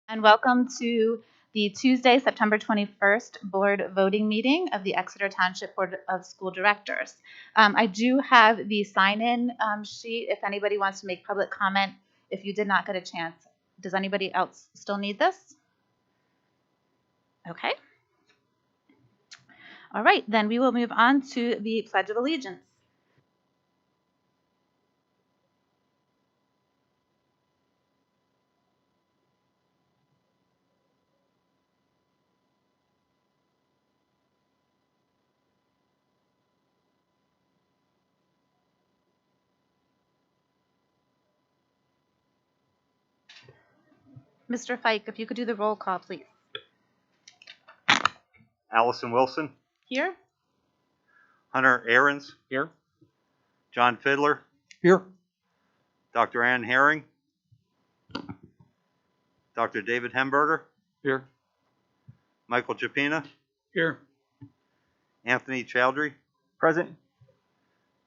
And welcome to the Tuesday, September 21st board voting meeting of the Exeter Township Board of School Directors. I do have the sign-in sheet if anybody wants to make public comment if you did not get a chance. Does anybody else still need this? Okay. All right, then we will move on to the Pledge of Allegiance. Mr. Fike, if you could do the roll call, please. Allison Wilson. Here. Hunter Ahrens. Here. John Fiddler. Here. Dr. Ann Herring. Dr. David Hemberger. Here. Michael Chapina. Here. Anthony Chowdhury. Present.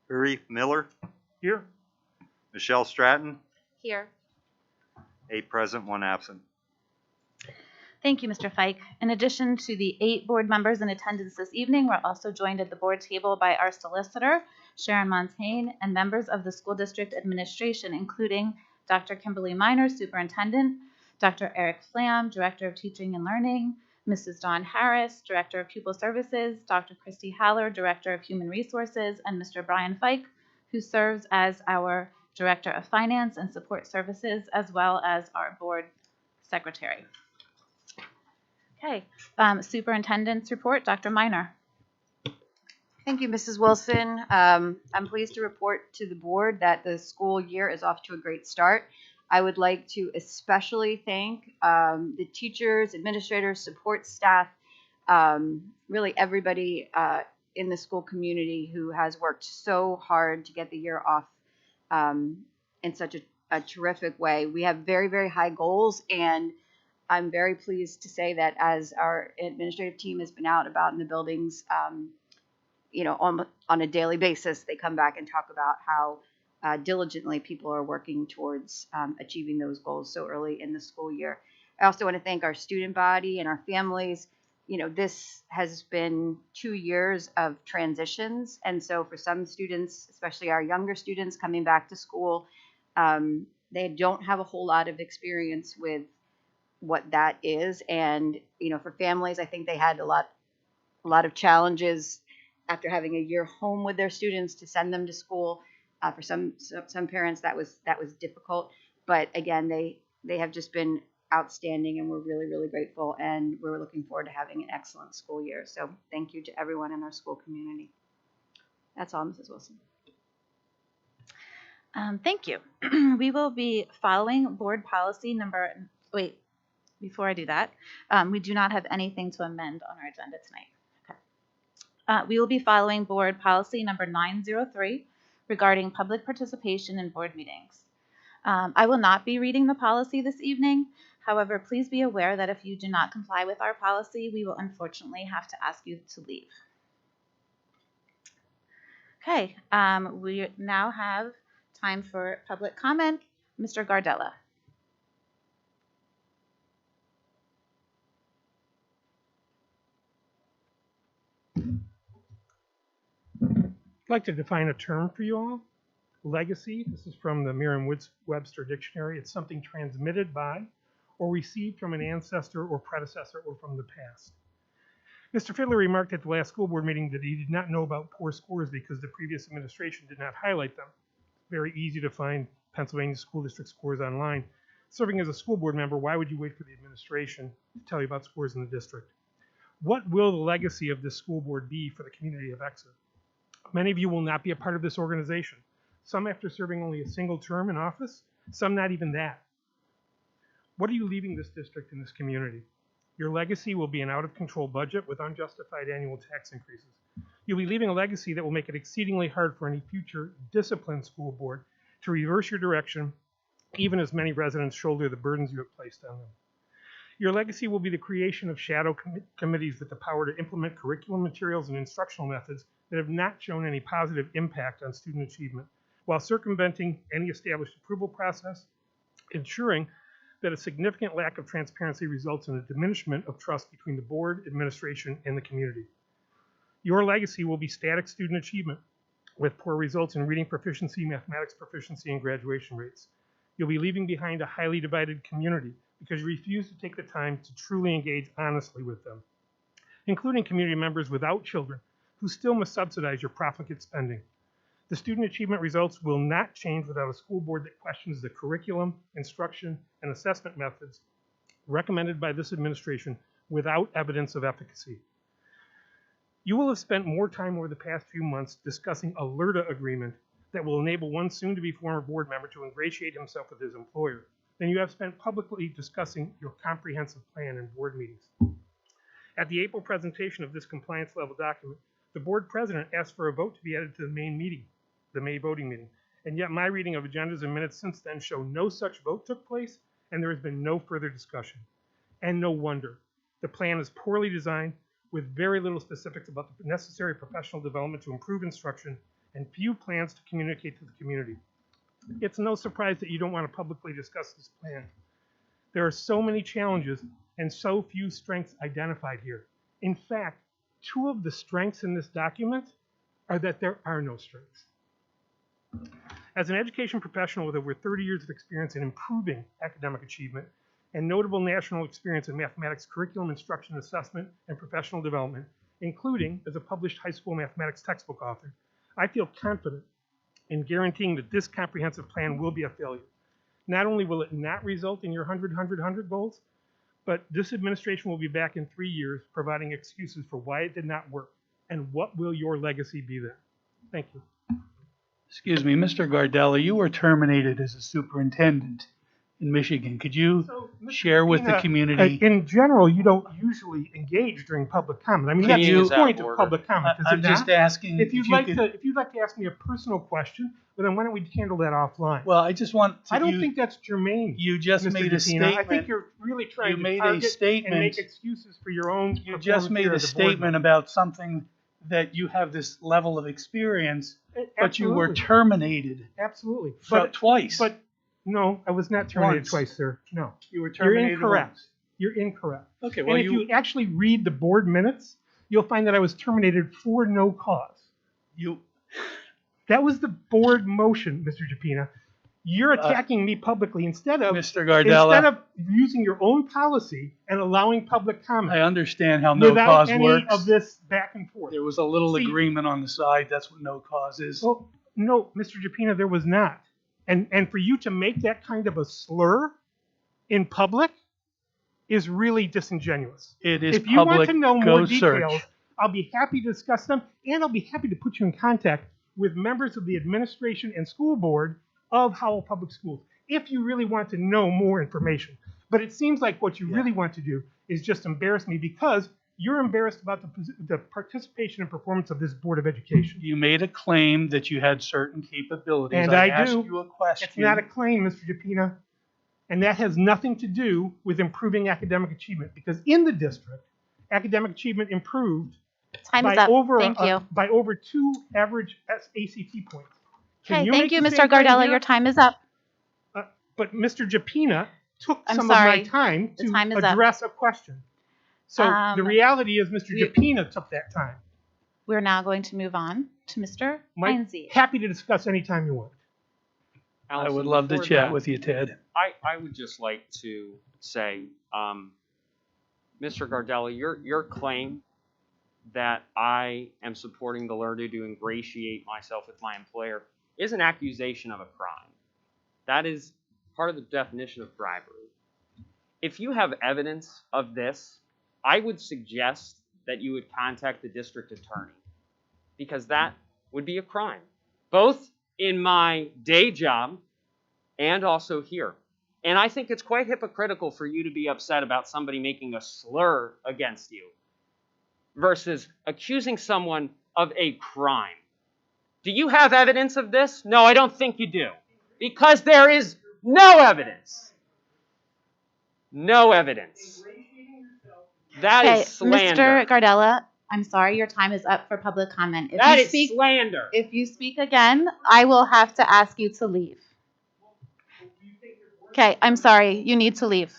Harry Miller. Here. Michelle Stratton. Here. 8 present, 1 absent. Thank you, Mr. Fike. In addition to the 8 board members in attendance this evening, we're also joined at the board table by our solicitor, Sharon Montaigne, and members of the school district administration, including Dr. Kimberly Miner, Superintendent, Dr. Eric Flam, Director of Teaching and Learning, Mrs. Dawn Harris, Director of Pupil Services, Dr. Christy Haller, Director of Human Resources, and Mr. Brian Fike, who serves as our Director of Finance and Support Services, as well as our board secretary. Okay, Superintendent's report, Dr. Miner. Thank you, Mrs. Wilson. I'm pleased to report to the board that the school year is off to a great start. I would like to especially thank the teachers, administrators, support staff, really everybody in the school community who has worked so hard to get the year off in such a terrific way. We have very, very high goals, and I'm very pleased to say that as our administrative team has been out about in the buildings, on a daily basis, they come back and talk about how diligently people are working towards achieving those goals so early in the school year. I also want to thank our student body and our families. This has been 2 years of transitions. And so for some students, especially our younger students coming back to school, they don't have a whole lot of experience with what that is. And, for families, I think they had a lot of challenges after having a year home with their students to send them to school. For some parents, that was difficult. But again, they have just been outstanding, and we're really, really grateful. And we're looking forward to having an excellent school year. So thank you to everyone in our school community. That's all, Mrs. Wilson. Thank you. We will be following board policy number, before I do that, we do not have anything to amend on our agenda tonight. Okay. We will be following board policy number 903 regarding public participation in board meetings. I will not be reading the policy this evening. However, please be aware that if you do not comply with our policy, we will unfortunately have to ask you to leave. Okay, we now have time for public comment. Mr. Gardella. I'd like to define a term for you all. Legacy, this is from the Merriam-Webster Dictionary. It's something transmitted by or received from an ancestor or predecessor or from the past. Mr. Fiddler remarked at the last school board meeting that he did not know about poor scores because the previous administration did not highlight them. Very easy to find Pennsylvania school district scores online. Serving as a school board member, why would you wait for the administration to tell you about scores in the district? What will the legacy of this school board be for the community of Exeter? Many of you will not be a part of this organization. Some after serving only a single term in office, some not even that. What are you leaving this district and this community? Your legacy will be an out-of-control budget with unjustified annual tax increases. You'll be leaving a legacy that will make it exceedingly hard for any future disciplined school board to reverse your direction, even as many residents shoulder the burdens you have placed on them. Your legacy will be the creation of shadow committees with the power to implement curriculum materials and instructional methods that have not shown any positive impact on student achievement, while circumventing any established approval process, ensuring that a significant lack of transparency results in a diminishment of trust between the board, administration, and the community. Your legacy will be static student achievement with poor results in reading proficiency, mathematics proficiency, and graduation rates. You'll be leaving behind a highly divided community because you refuse to take the time to truly engage honestly with them, including community members without children who still must subsidize your profligate spending. The student achievement results will not change without a school board that questions the curriculum, instruction, and assessment methods recommended by this administration without evidence of efficacy. You will have spent more time over the past few months discussing a LERTA agreement that will enable one soon-to-be former board member to ingratiate himself with his employer than you have spent publicly discussing your comprehensive plan in board meetings. At the April presentation of this compliance level document, the board president asked for a vote to be added to the May voting meeting, and yet my reading of agendas and minutes since then show no such vote took place, and there has been no further discussion. And no wonder. The plan is poorly designed, with very little specifics about the necessary professional development to improve instruction, and few plans to communicate to the community. It's no surprise that you don't want to publicly discuss this plan. There are so many challenges and so few strengths identified here. In fact, 2 of the strengths in this document are that there are no strengths. As an education professional with over 30 years of experience in improving academic achievement and notable national experience in mathematics curriculum, instruction, assessment, and professional development, including as a published high school mathematics textbook author, I feel confident in guaranteeing that this comprehensive plan will be a failure. Not only will it not result in your 100 goals, but this administration will be back in 3 years providing excuses for why it did not work. And what will your legacy be then? Thank you. Excuse me, Mr. Gardella, you were terminated as a superintendent in Michigan. Could you share with the community? In general, you don't usually engage during public comment. I mean, that's the point of public comment. I'm just asking if you'd like to ask me a personal question, well, then why don't we handle that offline? Well, I just want to. I don't think that's germane. You just Mr. made a DePina. statement. I think you're really trying to made target a statement and make excuses for your own. You just made a statement about something that you have this level of experience, but you were terminated. Absolutely. Twice. But no, I was not terminated Once. Twice, sir. No. You were terminated. You're incorrect. Once. You're incorrect. Okay, well, and if you actually read the board minutes, you'll find that I was terminated for no cause. That was the board motion, Mr. DePina. You're attacking me publicly instead of Mr. Gardella. Instead of using your own policy and allowing public comment. I understand how no without cause any works. of this back and forth. There was a little agreement on the side. That's what no cause is. Well, no, Mr. DePina, there was not. And for you to make that kind of a slur in public is really disingenuous. It is If you want public. to know Go more details, search. I'll be happy to discuss them, and I'll be happy to put you in contact with members of the administration and school board of Howell Public Schools, if you really want to know more information. But it seems like what you really want to do is just embarrass me because you're embarrassed about the participation and performance of this Board of Education. You made a claim that you had certain capabilities. And I asked do. you a question. It's not a claim, Mr. DePina, and that has nothing to do with improving academic achievement, because in the district, academic achievement improved Time by is up. over Thank you. by over 2 average ACT points. Can Okay, make thank you, the Mr. same claim Gardella. here? Your time is up. But Mr. DePina took I'm some sorry. of my time The to time is up. address a question. So the reality is Mr. DePina took that time. We're now going to move on to Mr. Heinze. Happy to discuss anytime you want. I would love to chat with you, Ted. I would just like to say, Mr. Gardella, your claim that I am supporting the LERTA to ingratiate myself with my employer is an accusation of a crime. That is part of the definition of bribery. If you have evidence of this, I would suggest that you would contact the district attorney, because that would be a crime, both in my day job and also here. And I think it's quite hypocritical for you to be upset about somebody making a slur against you versus accusing someone of a crime. Do you have evidence of this? No, I don't think you do, because there is no evidence. No evidence. That is slander. Mr. Gardella, I'm sorry, your time is up for public comment. If That you is speak, slander. If you speak again, I will have to ask you to leave. Okay, I'm sorry. You need to leave.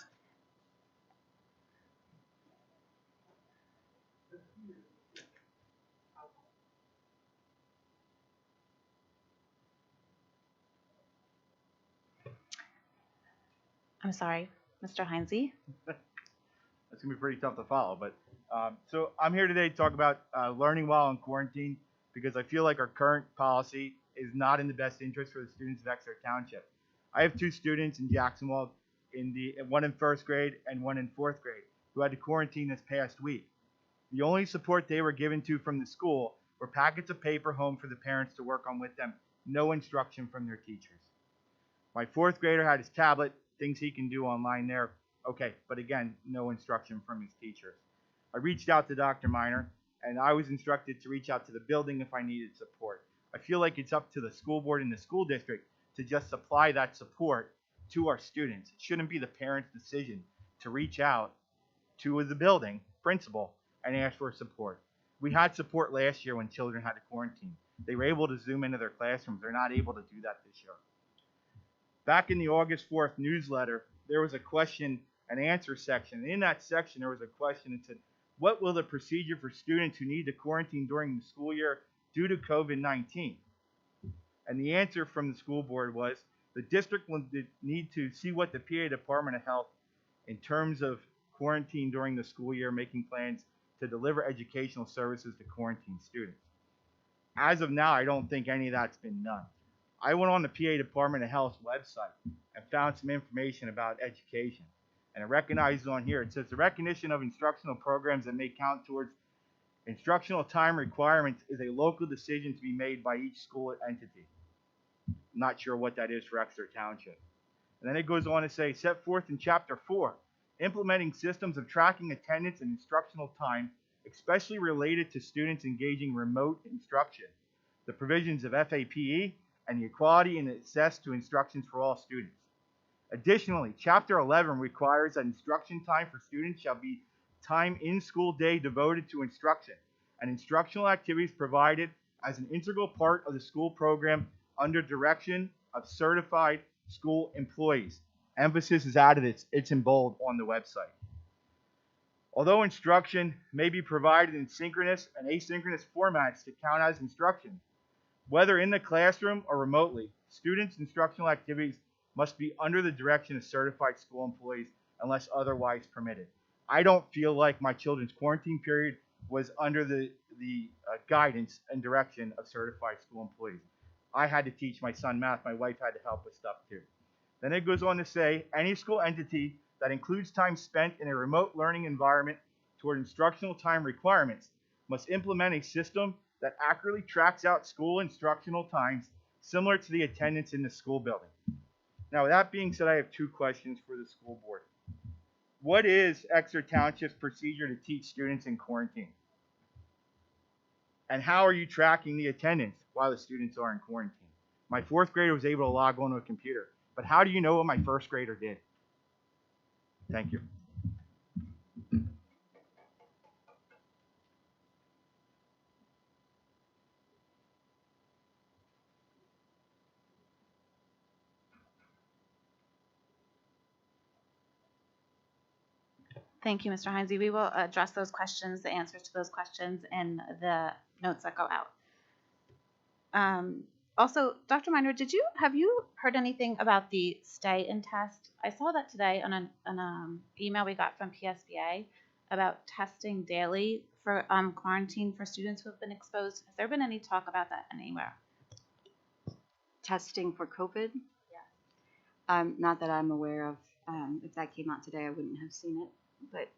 I'm sorry, Mr. Heinze. That's gonna be pretty tough to follow, but so I'm here today to talk about learning while in quarantine because I feel like our current policy is not in the best interest for the students of Exeter Township. I have 2 students in Jacksonville, one in 1st grade and one in 4th grade, who had to quarantine this past week. The only support they were given to from the school were packets of paper home for the parents to work on with them, no instruction from their teachers. My 4th grader had his tablet, things he can do online there. Okay, but again, no instruction from his teachers. I reached out to Dr. Miner, and I was instructed to reach out to the building if I needed support. I feel like it's up to the school board and the school district to just supply that support to our students. It shouldn't be the parents' decision to reach out to the building principal and ask for support. We had support last year when children had to quarantine. They were able to Zoom into their classrooms. They're not able to do that this year. Back in the August 4th newsletter, there was a question and answer section. In that section, there was a question that said, what will the procedure for students who need to quarantine during the school year due to COVID-19? And the answer from the school board was, the district will need to see what the PA Department of Health in terms of quarantine during the school year, making plans to deliver educational services to quarantine students. As of now, I don't think any of that's been done. I went on the PA Department of Health's website and found some information about education. And it recognizes on here, it says the recognition of instructional programs that may count towards instructional time requirements is a local decision to be made by each school entity. I'm not sure what that is for Exeter Township. And then it goes on to say, set forth in Chapter 4, implementing systems of tracking attendance and instructional time, especially related to students engaging remote instruction, the provisions of FAPE, and the equality and access to instructions for all students. Additionally, Chapter 11 requires that instruction time for students shall be time in school day devoted to instruction and instructional activities provided as an integral part of the school program under direction of certified school employees. Emphasis is added, it's in bold on the website. Although instruction may be provided in synchronous and asynchronous formats to count as instruction, whether in the classroom or remotely, students' instructional activities must be under the direction of certified school employees unless otherwise permitted. I don't feel like my children's quarantine period was under the guidance and direction of certified school employees. I had to teach my son math. My wife had to help with stuff too. Then it goes on to say, any school entity that includes time spent in a remote learning environment toward instructional time requirements must implement a system that accurately tracks out school instructional times similar to the attendance in the school building. Now, with that being said, I have 2 questions for the school board. What is Exeter Township's procedure to teach students in quarantine? And how are you tracking the attendance while the students are in quarantine? My 4th grader was able to log onto a computer, but how do you know what my 1st grader did? Thank you. Thank you, Mr. Heinze. We will address those questions, the answers to those questions, in the notes that go out. Also, Dr. Miner, have you heard anything about the stay-in test? I saw that today on an email we got from PSBA about testing daily for quarantine for students who have been exposed. Has there been any talk about that anywhere? Testing for COVID? Yeah. Not that I'm aware of. If that came out today, I wouldn't have seen it. But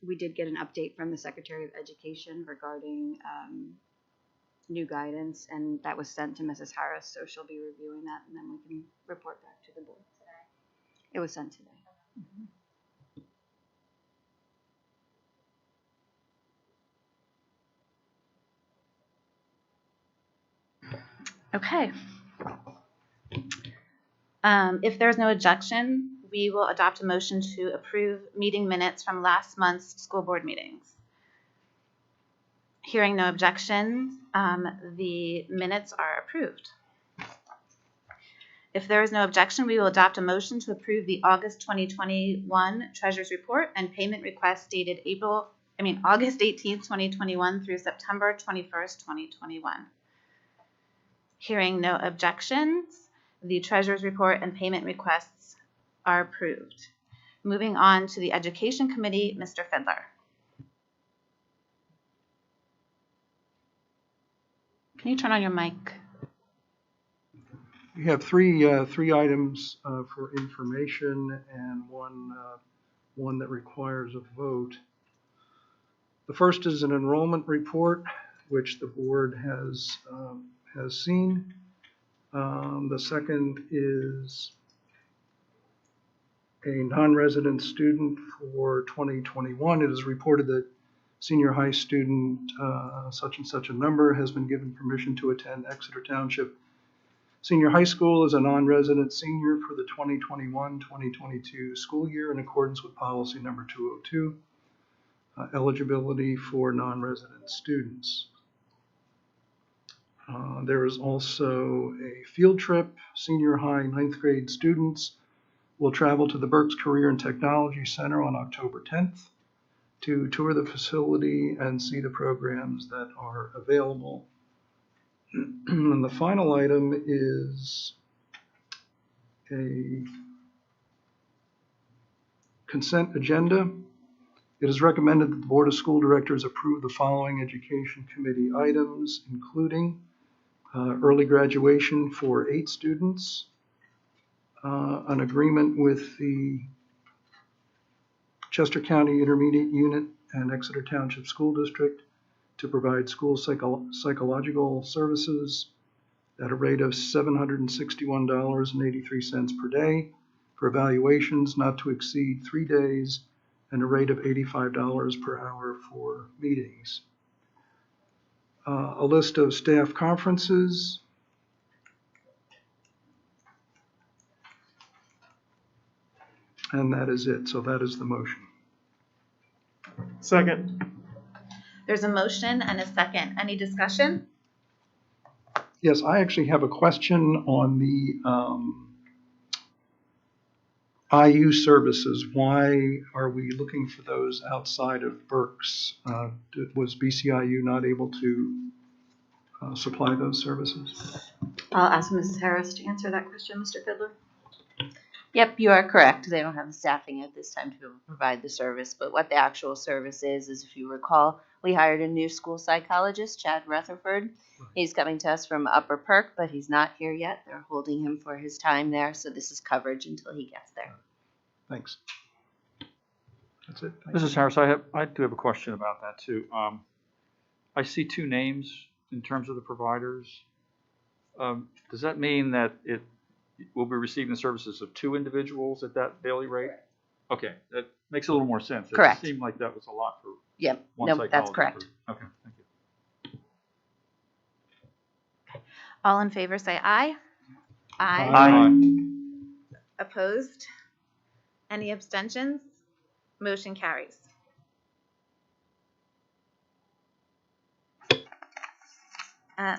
we did get an update from the Secretary of Education regarding new guidance, and that was sent to Mrs. Harris, so she'll be reviewing that, and then we can report back to the board today. It was sent today. Okay. If there's no objection, we will adopt a motion to approve meeting minutes from last month's school board meetings. Hearing no objections, the minutes are approved. If there is no objection, we will adopt a motion to approve the August 2021 Treasurers Report and payment request dated August 18th, 2021 through September 21st, 2021. Hearing no objections, the Treasurers Report and payment requests are approved. Moving on to the Education Committee, Mr. Fidler. Can you turn on your mic? We have three items for information and one that requires a vote. The first is an enrollment report, which the board has seen. The second is a non-resident student for 2021. It is reported that senior high student such and such a number has been given permission to attend Exeter Township Senior High School as a non-resident senior for the 2021-2022 school year in accordance with policy number 202, eligibility for non-resident students. There is also a field trip. Senior high 9th grade students will travel to the Berks Career and Technology Center on October 10th to tour the facility and see the programs that are available. And the final item is a consent agenda. It is recommended that the Board of School Directors approve the following Education Committee items, including early graduation for 8 students, an agreement with the Chester County Intermediate Unit and Exeter Township School District to provide school psychological services at a rate of $761.83 per day for evaluations not to exceed 3 days and a rate of $85 per hour for meetings. A list of staff conferences. And that is it. So that is the motion. Second. There's a motion and a second. Any discussion? Yes, I actually have a question on the IU services. Why are we looking for those outside of Berks? Was BCIU not able to supply those services? I'll ask Mrs. Harris to answer that question, Mr. Fidler. Yep, you are correct. They don't have the staffing at this time to provide the service, but what the actual service is if you recall, we hired a new school psychologist, Chad Rutherford. He's coming to us from Upper Perk, but he's not here yet. They're holding him for his time there, so this is coverage until he gets there. Thanks. That's it. Thank you. Mrs. Harris, I do have a question about that too. I see 2 names in terms of the providers. Does that mean that it will be receiving the services of 2 individuals at that daily rate? Okay, that makes a little more sense. Correct. It seemed like that was a lot for Yep, one no, psychologist. that's correct. Okay, thank you. All in favor say aye. Aye. Opposed? Any abstentions? Motion carries.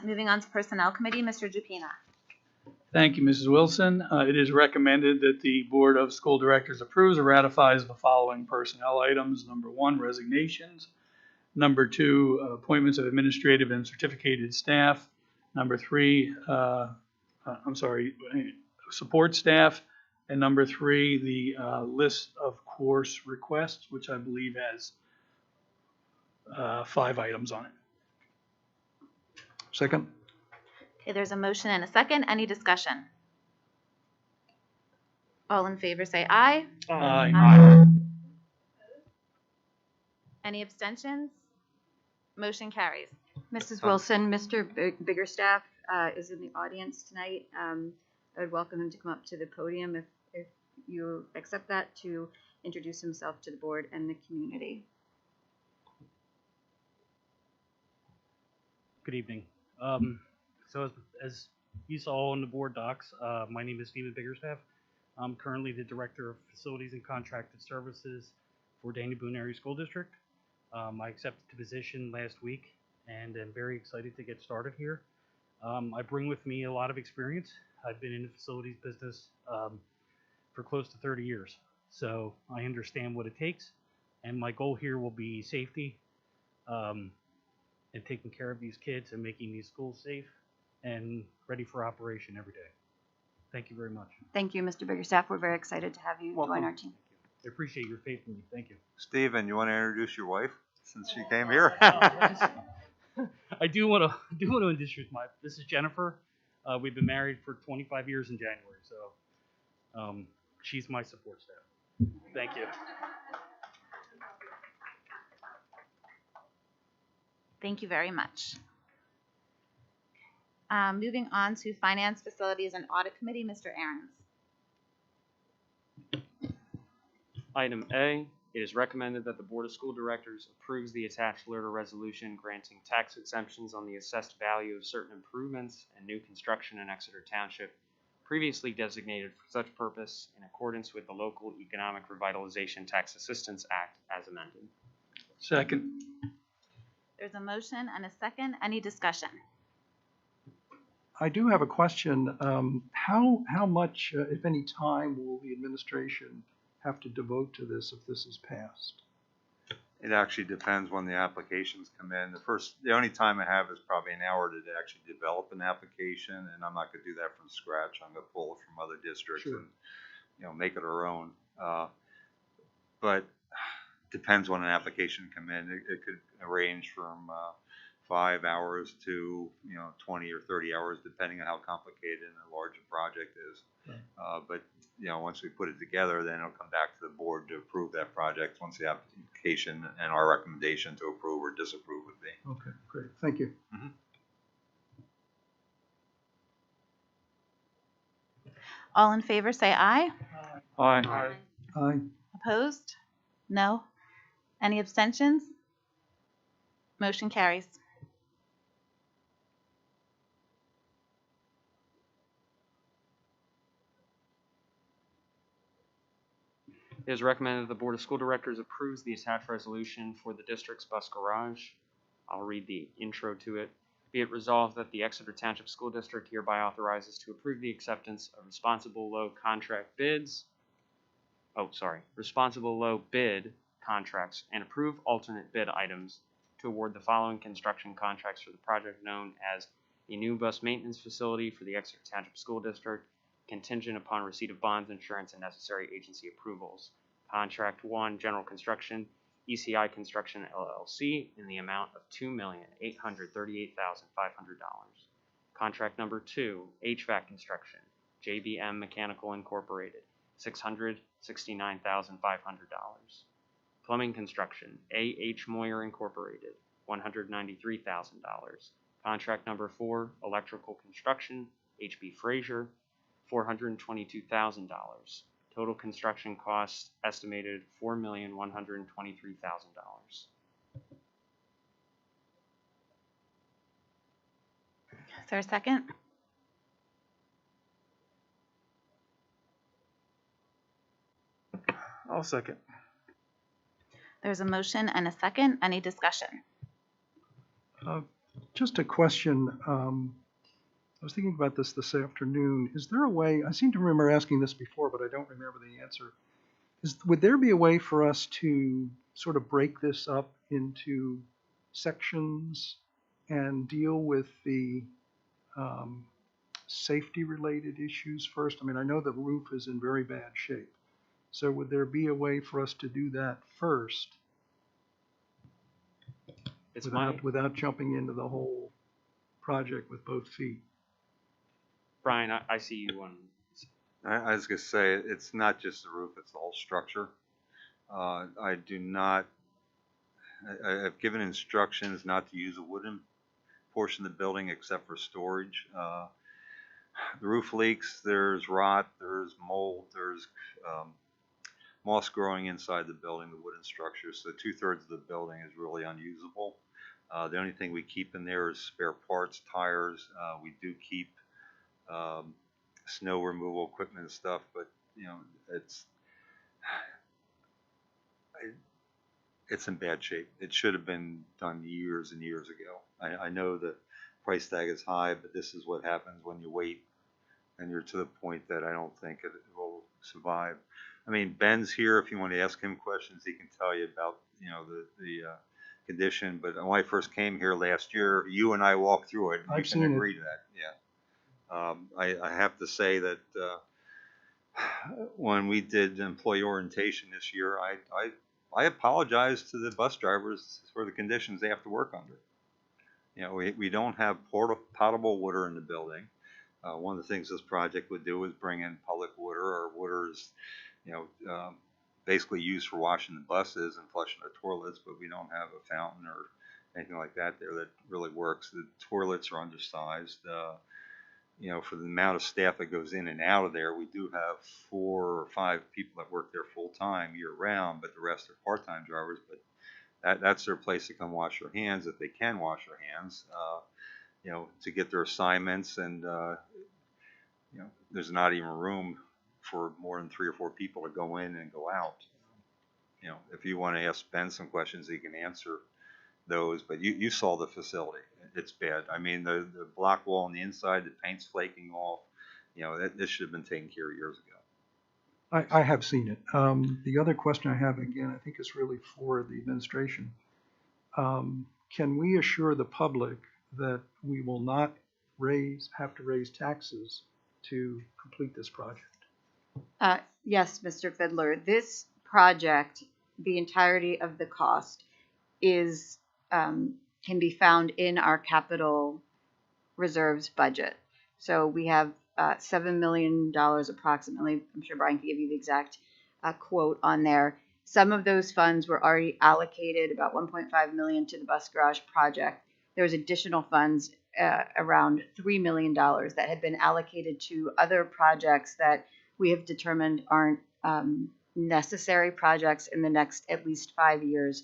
Moving on to Personnel Committee, Mr. Jupina. Thank you, Mrs. Wilson. It is recommended that the Board of School Directors approves or ratifies the following personnel items. Number 1, resignations. Number 2, appointments of administrative and certificated staff. Number 3, support staff. And number 3, the list of course requests, which I believe has 5 items on it. Second. Okay, there's a motion and a second. Any discussion? All in favor say aye. Aye. Any abstentions? Motion carries. Mrs. Wilson, Mr. Biggerstaff is in the audience tonight. I would welcome him to come up to the podium if you accept that, to introduce himself to the board and the community. Good evening. So as you saw on the board docs, my name is Stephen Biggerstaff. I'm currently the Director of Facilities and Contracted Services for Daniel Boone Area School District. I accepted the position last week and am very excited to get started here. I bring with me a lot of experience. I've been in the facilities business for close to 30 years, so I understand what it takes. And my goal here will be safety and taking care of these kids and making these schools safe and ready for operation every day. Thank you very much. Thank you, Mr. Biggerstaff. We're very excited to have you Welcome. join our team. I appreciate your faith in me. Thank you. Steven, you want to introduce your wife since she came here? I do want to introduce this is Jennifer. We've been married for 25 years in January, so she's my support staff. Thank you. Thank you very much. Moving on to Finance, Facilities, and Audit Committee, Mr. Aarons. Item A, it is recommended that the Board of School Directors approves the attached letter resolution granting tax exemptions on the assessed value of certain improvements and new construction in Exeter Township previously designated for such purpose in accordance with the Local Economic Revitalization Tax Assistance Act as amended. Second. There's a motion and a second. Any discussion? I do have a question. How much, if any, time will the administration have to devote to this if this is passed? It actually depends when the applications come in. The only time I have is probably an hour to actually develop an application, and I'm not going to do that from scratch. I'm going to pull it from other districts Sure. and make it our own. But depends when an application come in. It could range from 5 hours to 20 or 30 hours, depending on how complicated and large a project is. Right. But once we put it together, then it'll come back to the board to approve that project once the application and our recommendation to approve or disapprove would be. Okay, great. Thank you. Mm-hmm. All in favor, say aye. Aye. Aye. Opposed? No. Any abstentions? Motion carries. It is recommended that the Board of School Directors approves the attached resolution for the district's bus garage. I'll read the intro to it. Be it resolved that the Exeter Township School District hereby authorizes to approve the acceptance of responsible low bid contracts and approve alternate bid items to award the following construction contracts for the project known as a new bus maintenance facility for the Exeter Township School District, contingent upon receipt of bonds, insurance, and necessary agency approvals. Contract 1, General Construction, ECI Construction LLC, in the amount of $2,838,500. Contract number 2, HVAC Construction, JBM Mechanical Incorporated, $669,500. Plumbing Construction, A.H. Moyer Incorporated, $193,000. Contract number 4, Electrical Construction, H.B. Frazier, $422,000. Total construction costs estimated $4,123,000. Is there a second? I'll second. There's a motion and a second. Any discussion? Just a question. I was thinking about this afternoon. Is there a way, I seem to remember asking this before, but I don't remember the answer. Would there be a way for us to sort of break this up into sections and deal with the safety-related issues first? I mean, I know the roof is in very bad shape. So would there be a way for us to do that first without jumping into the whole project with both feet? Brian, I see you on. I was going to say, it's not just the roof, it's the whole structure. I've given instructions not to use a wooden portion of the building except for storage. The roof leaks, there's rot, there's mold, there's moss growing inside the building, the wooden structure. So 2/3 of the building is really unusable. The only thing we keep in there is spare parts, tires. We do keep snow removal equipment and stuff, but it's in bad shape. It should have been done years and years ago. I know that price tag is high, but this is what happens when you wait and you're to the point that I don't think it will survive. I mean, Ben's here. If you want to ask him questions, he can tell you about, you know, the condition. But when I first came here last year, you and I walked through it. And I've you can seen it. agree to that. Yeah. I have to say that when we did employee orientation this year, I apologized to the bus drivers for the conditions they have to work under. You know, we don't have potable water in the building. One of the things this project would do is bring in public water, or water is, you know, basically used for washing the buses and flushing the toilets, but we don't have a fountain or anything like that there that really works. The toilets are undersized. You know, for the amount of staff that goes in and out of there, we do have 4 or 5 people that work there full time year round, but the rest are part-time drivers. But that's their place to come wash their hands if they can wash their hands. You know, to get their assignments, and you know, there's not even room for more than 3 or 4 people to go in and go out. You know, if you want to ask Ben some questions, he can answer those. But you saw the facility; it's bad. I mean, the block wall on the inside, the paint's flaking off. You know, this should have been taken care of years ago. I have seen it. The other question I have, again, I think is really for the administration. Can we assure the public that we will not have to raise taxes to complete this project? Yes, Mr. Fiddler. This project, the entirety of the cost is can be found in our capital reserves budget. So we have $7 million approximately. I'm sure Brian can give you the exact quote on there. Some of those funds were already allocated, about $1.5 million to the bus garage project. There was additional funds, around $3 million, that had been allocated to other projects that we have determined aren't necessary projects in the next at least 5 years,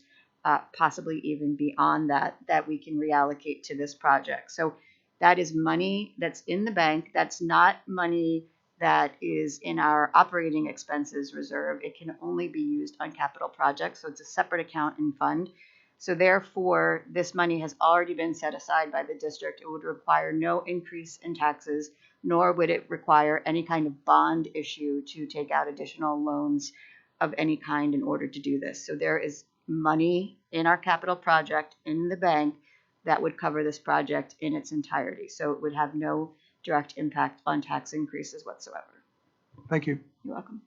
possibly even beyond that we can reallocate to this project. So that is money that's in the bank. That's not money that is in our operating expenses reserve. It can only be used on capital projects. So it's a separate account and fund. So therefore, this money has already been set aside by the district. It would require no increase in taxes, nor would it require any kind of bond issue to take out additional loans of any kind in order to do this. So there is money in our capital project in the bank that would cover this project in its entirety. So it would have no direct impact on tax increases whatsoever. Thank you. You're welcome.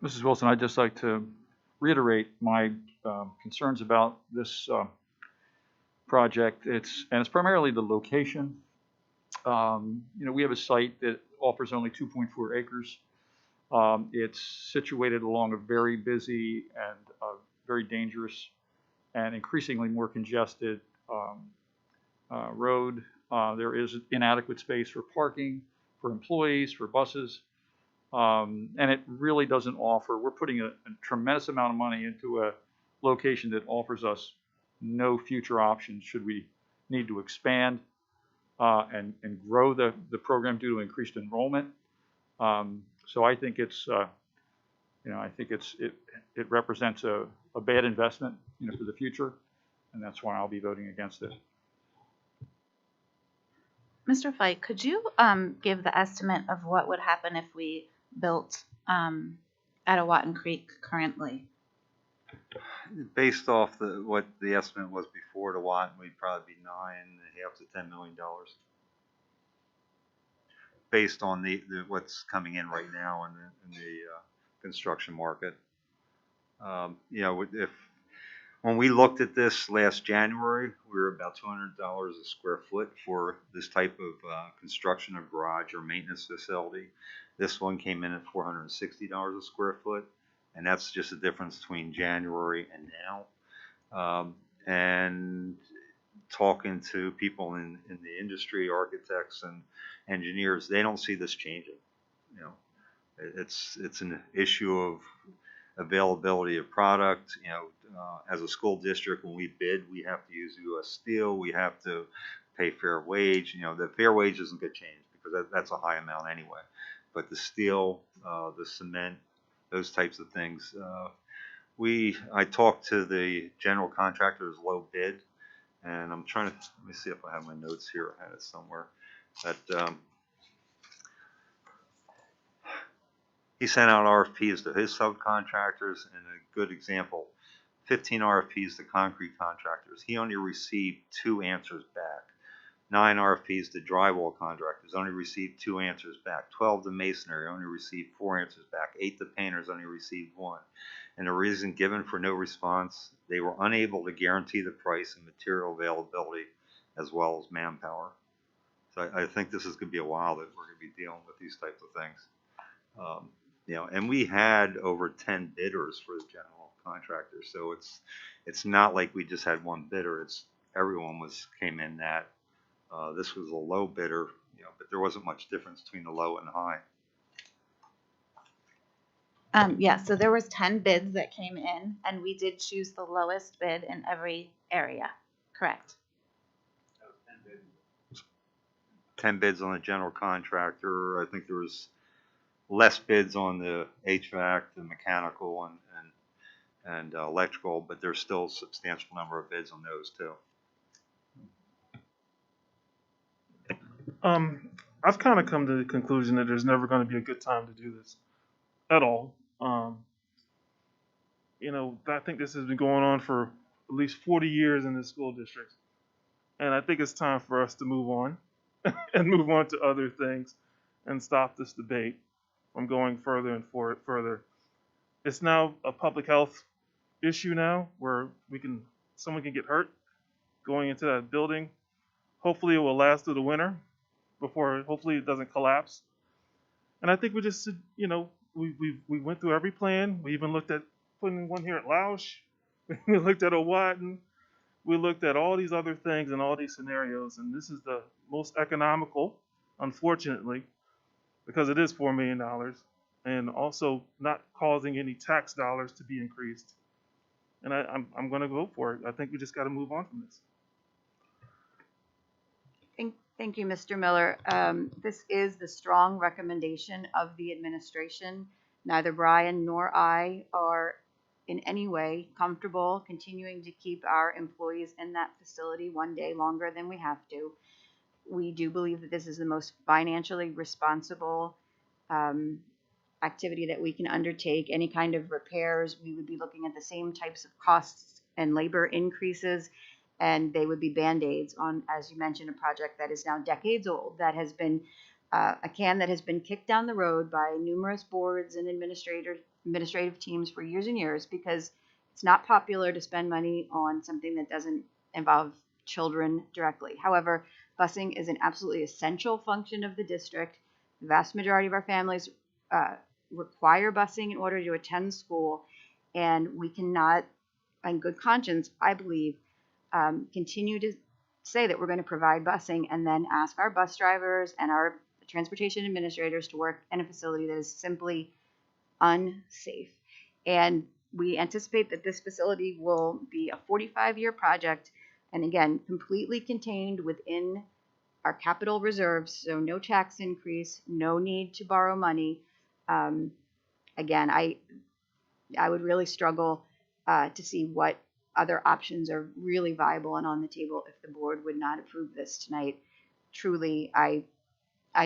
Mrs. Wilson, I'd just like to reiterate my concerns about this project. It's primarily the location. You know, we have a site that offers only 2.4 acres. It's situated along a very busy and very dangerous and increasingly more congested road. There is inadequate space for parking, for employees, for buses. And it really doesn't offer, we're putting a tremendous amount of money into a location that offers us no future options should we need to expand and grow the program due to increased enrollment. So I think it's, you know, I think it represents a bad investment, you know, for the future, and that's why I'll be voting against it. Mr. Fike, could you give the estimate of what would happen if we built at Watton Creek currently? Based off what the estimate was before to Watton, we'd probably be $9.5 to $10 million. Based on the what's coming in right now in the construction market. You know, when we looked at this last January, we were about $200 a square foot for this type of construction of garage or maintenance facility. This one came in at $460 a square foot, and that's just the difference between January and now. And talking to people in the industry, architects and engineers, they don't see this changing. You know, it's an issue of availability of product. You know, as a school district, when we bid, we have to use U.S. Steel. We have to pay fair wage. You know, the fair wage isn't going to change because that's a high amount anyway. But the steel, the cement, those types of things. I talked to the general contractor's low bid, And I'm trying to, let me see if I have my notes here. I had it somewhere. That he sent out RFPs to his subcontractors, and a good example, 15 RFPs to concrete contractors. He only received 2 answers back. 9 RFPs to drywall contractors, only received 2 answers back. 12 to masonry, only received 4 answers back. 8 to painters, only received 1. And the reason given for no response, they were unable to guarantee the price and material availability as well as manpower. So I think this is going to be a while that we're going to be dealing with these types of things. You know, and we had over 10 bidders for the general contractor, so it's not like we just had one bidder. It's everyone came in that. This was a low bidder, you know, but there wasn't much difference between the low and the high. Yeah, so there was 10 bids that came in, and we did choose the lowest bid in every area. Correct. 10 bids on the general contractor. I think there was less bids on the HVAC, the mechanical, and electrical, but there's still a substantial number of bids on those too. I've kind of come to the conclusion that there's never going to be a good time to do this at all. You know, I think this has been going on for at least 40 years in the school district. And I think it's time for us to move on and move on to other things and stop this debate from going further and further. It's now a public health issue now where someone can get hurt going into that building. Hopefully it will last through the winter before hopefully it doesn't collapse. And I think we just, you know, we went through every plan. We even looked at putting one here at Lausch. We looked at Owatin. We looked at all these other things and all these scenarios, and this is the most economical, unfortunately, because it is $4 million, and also not causing any tax dollars to be increased. And I'm going to vote for it. I think we just got to move on from this. Thank you, Mr. Miller. This is the strong recommendation of the administration. Neither Brian nor I are in any way comfortable continuing to keep our employees in that facility one day longer than we have to. We do believe that this is the most financially responsible activity that we can undertake. Any kind of repairs, we would be looking at the same types of costs and labor increases, and they would be Band-Aids on, as you mentioned, a project that is now decades old, that has been a can that has been kicked down the road by numerous boards and administrative teams for years and years, because it's not popular to spend money on something that doesn't involve children directly. However, busing is an absolutely essential function of the district. The vast majority of our families require busing in order to attend school, and we cannot, in good conscience, I believe, continue to say that we're going to provide busing and then ask our bus drivers and our transportation administrators to work in a facility that is simply unsafe. And we anticipate that this facility will be a 45-year project, and again, completely contained within our capital reserves, so no tax increase, no need to borrow money. Again, I would really struggle to see what other options are really viable and on the table if the board would not approve this tonight. Truly, I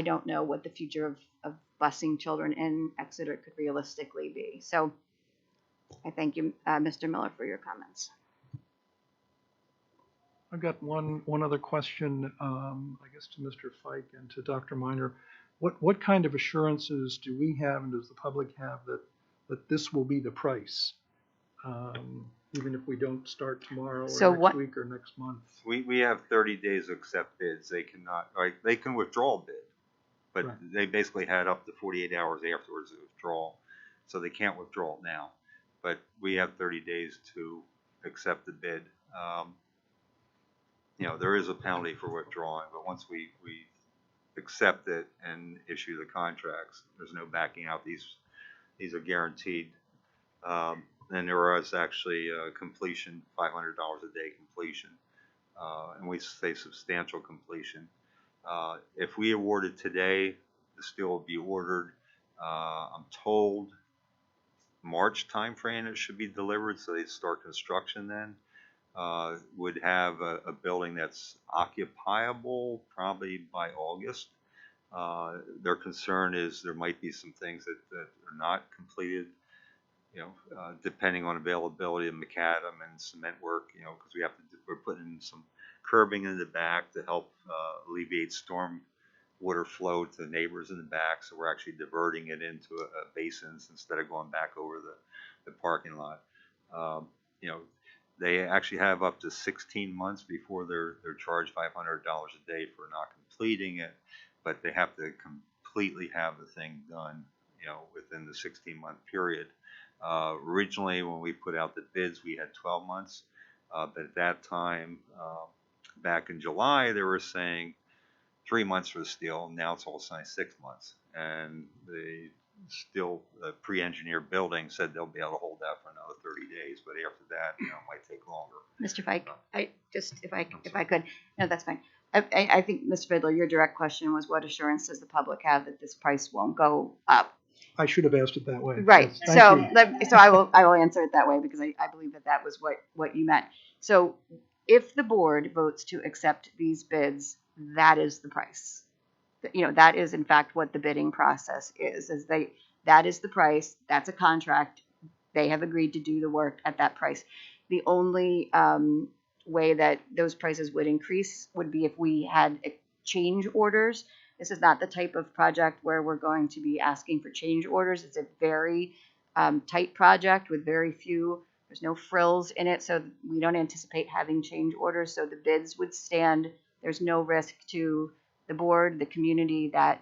don't know what the future of busing children in Exeter could realistically be. So I thank you, Mr. Miller, for your comments. I've got one other question, I guess to Mr. Fike and to Dr. Miner. What kind of assurances do we have and does the public have that this will be the price? Even if we don't start tomorrow or next week or next month. We have 30 days to accept bids. They cannot, right? They can withdraw a bid, but Right. They basically had up to 48 hours afterwards to withdraw, so they can't withdraw it now. But we have 30 days to accept the bid. You know, there is a penalty for withdrawing, but once we accept it and issue the contracts, there's no backing out. These are guaranteed. And there was actually completion, $500 a day completion, and we say substantial completion. If we awarded today, the steel will be ordered. I'm told March timeframe it should be delivered, so they start construction then. would have a building that's occupiable probably by August. Their concern is there might be some things that are not completed, depending on availability of macadam and cement work, because we're putting in some curbing in the back to help alleviate storm water flow to neighbors in the back. So we're actually diverting it into basins instead of going back over the parking lot. They actually have up to 16 months before they're charged $500 a day for not completing it, but they have to completely have the thing done, within the 16-month period. Originally, when we put out the bids, we had 12 months, but at that time, back in July, they were saying 3 months for the steel. Now it's all signed 6 months, and the steel pre-engineered building said they'll be able to hold that for another 30 days, but after that, it might take longer. Mr. Fike, if I could, no, that's fine. I think, Mr. Fiddler, your direct question was what assurance does the public have that this price won't go up? I should have asked it that way. Right. Yes, thank you. So I will answer it that way because I believe that was what you meant. So if the board votes to accept these bids, that is the price. That is in fact what the bidding process is that is the price. That's a contract. They have agreed to do the work at that price. The only way that those prices would increase would be if we had change orders. This is not the type of project where we're going to be asking for change orders. It's a very tight project with very few, there's no frills in it, so we don't anticipate having change orders. So the bids would stand. There's no risk to the board, the community, that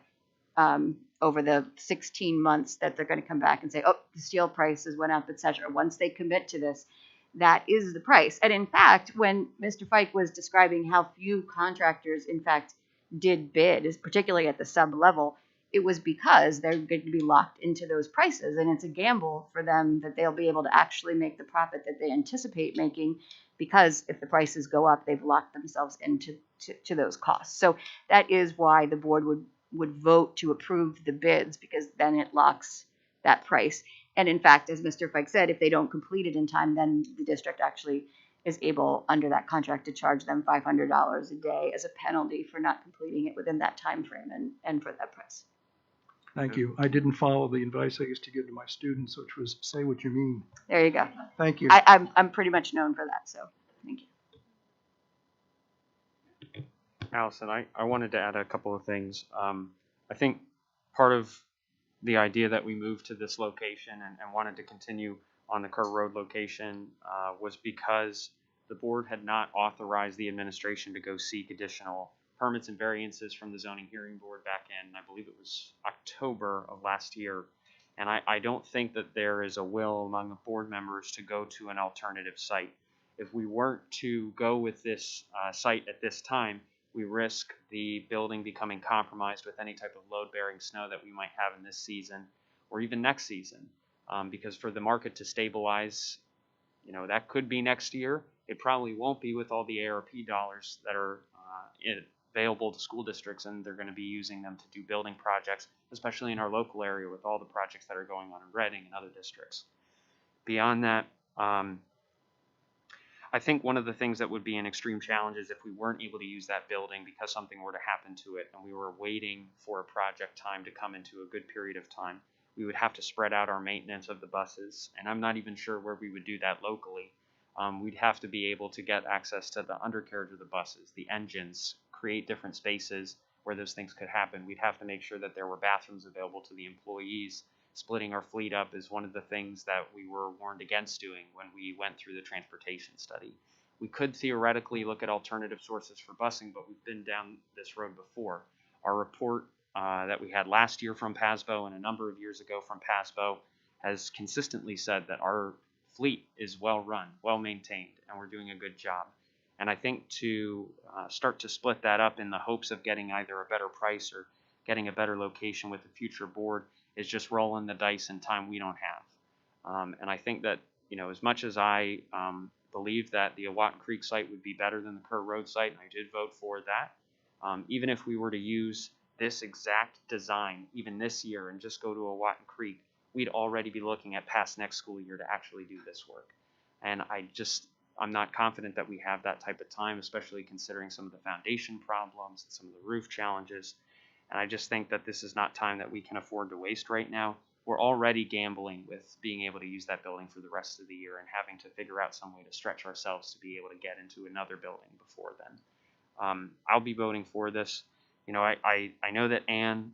over the 16 months that they're going to come back and say, oh, the steel prices went up, etc. Once they commit to this, that is the price. And in fact, when Mr. Fike was describing how few contractors, in fact, did bid, particularly at the sub level, it was because they're going to be locked into those prices. And it's a gamble for them that they'll be able to actually make the profit that they anticipate making, because if the prices go up, they've locked themselves into those costs. So that is why the board would vote to approve the bids, because then it locks that price. And in fact, as Mr. Fike said, if they don't complete it in time, then the district actually is able, under that contract, to charge them $500 a day as a penalty for not completing it within that time frame and for that price. Thank you. I didn't follow the advice I used to give to my students, which was say what you mean. There you go. Thank you. I'm pretty much known for that, so thank you. Allison, I wanted to add a couple of things. I think part of the idea that we moved to this location and wanted to continue on the Kerr Road location was because the board had not authorized the administration to go seek additional permits and variances from the zoning hearing board back in, I believe it was October of last year. And I don't think that there is a will among the board members to go to an alternative site. If we weren't to go with this site at this time, we risk the building becoming compromised with any type of load-bearing snow that we might have in this season or even next season. Because for the market to stabilize, that could be next year. It probably won't be with all the ARP dollars that are available to school districts, and they're going to be using them to do building projects, especially in our local area with all the projects that are going on in Reading and other districts. Beyond that, I think one of the things that would be an extreme challenge is if we weren't able to use that building because something were to happen to it and we were waiting for a project time to come into a good period of time. We would have to spread out our maintenance of the buses, and I'm not even sure where we would do that locally. We'd have to be able to get access to the undercarriage of the buses, the engines, create different spaces where those things could happen. We'd have to make sure that there were bathrooms available to the employees. Splitting our fleet up is one of the things that we were warned against doing when we went through the transportation study. We could theoretically look at alternative sources for busing, but we've been down this road before. Our report that we had last year from PSBA and a number of years ago from PSBA has consistently said that our fleet is well run, well maintained, and we're doing a good job. And I think to start to split that up in the hopes of getting either a better price or getting a better location with a future board is just rolling the dice in time we don't have. And I think that, as much as I believe that the Awatin Creek site would be better than the Kerr Road site, and I did vote for that, even if we were to use this exact design even this year and just go to Awatin Creek, we'd already be looking at past next school year to actually do this work. And I'm not confident that we have that type of time, especially considering some of the foundation problems and some of the roof challenges. And I just think that this is not time that we can afford to waste right now. We're already gambling with being able to use that building for the rest of the year and having to figure out some way to stretch ourselves to be able to get into another building before then. I'll be voting for this. You know, I know that Anne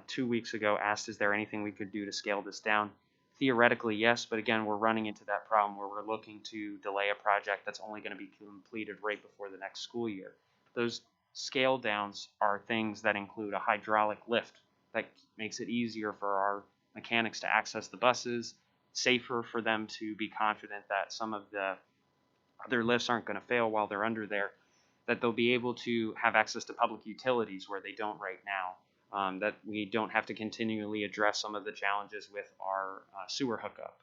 2 weeks ago asked, is there anything we could do to scale this down? Theoretically, yes, but again, we're running into that problem where we're looking to delay a project that's only going to be completed right before the next school year. Those scale downs are things that include a hydraulic lift that makes it easier for our mechanics to access the buses, safer for them to be confident that some of the other lifts aren't going to fail while they're under there, that they'll be able to have access to public utilities where they don't right now. That we don't have to continually address some of the challenges with our sewer hookup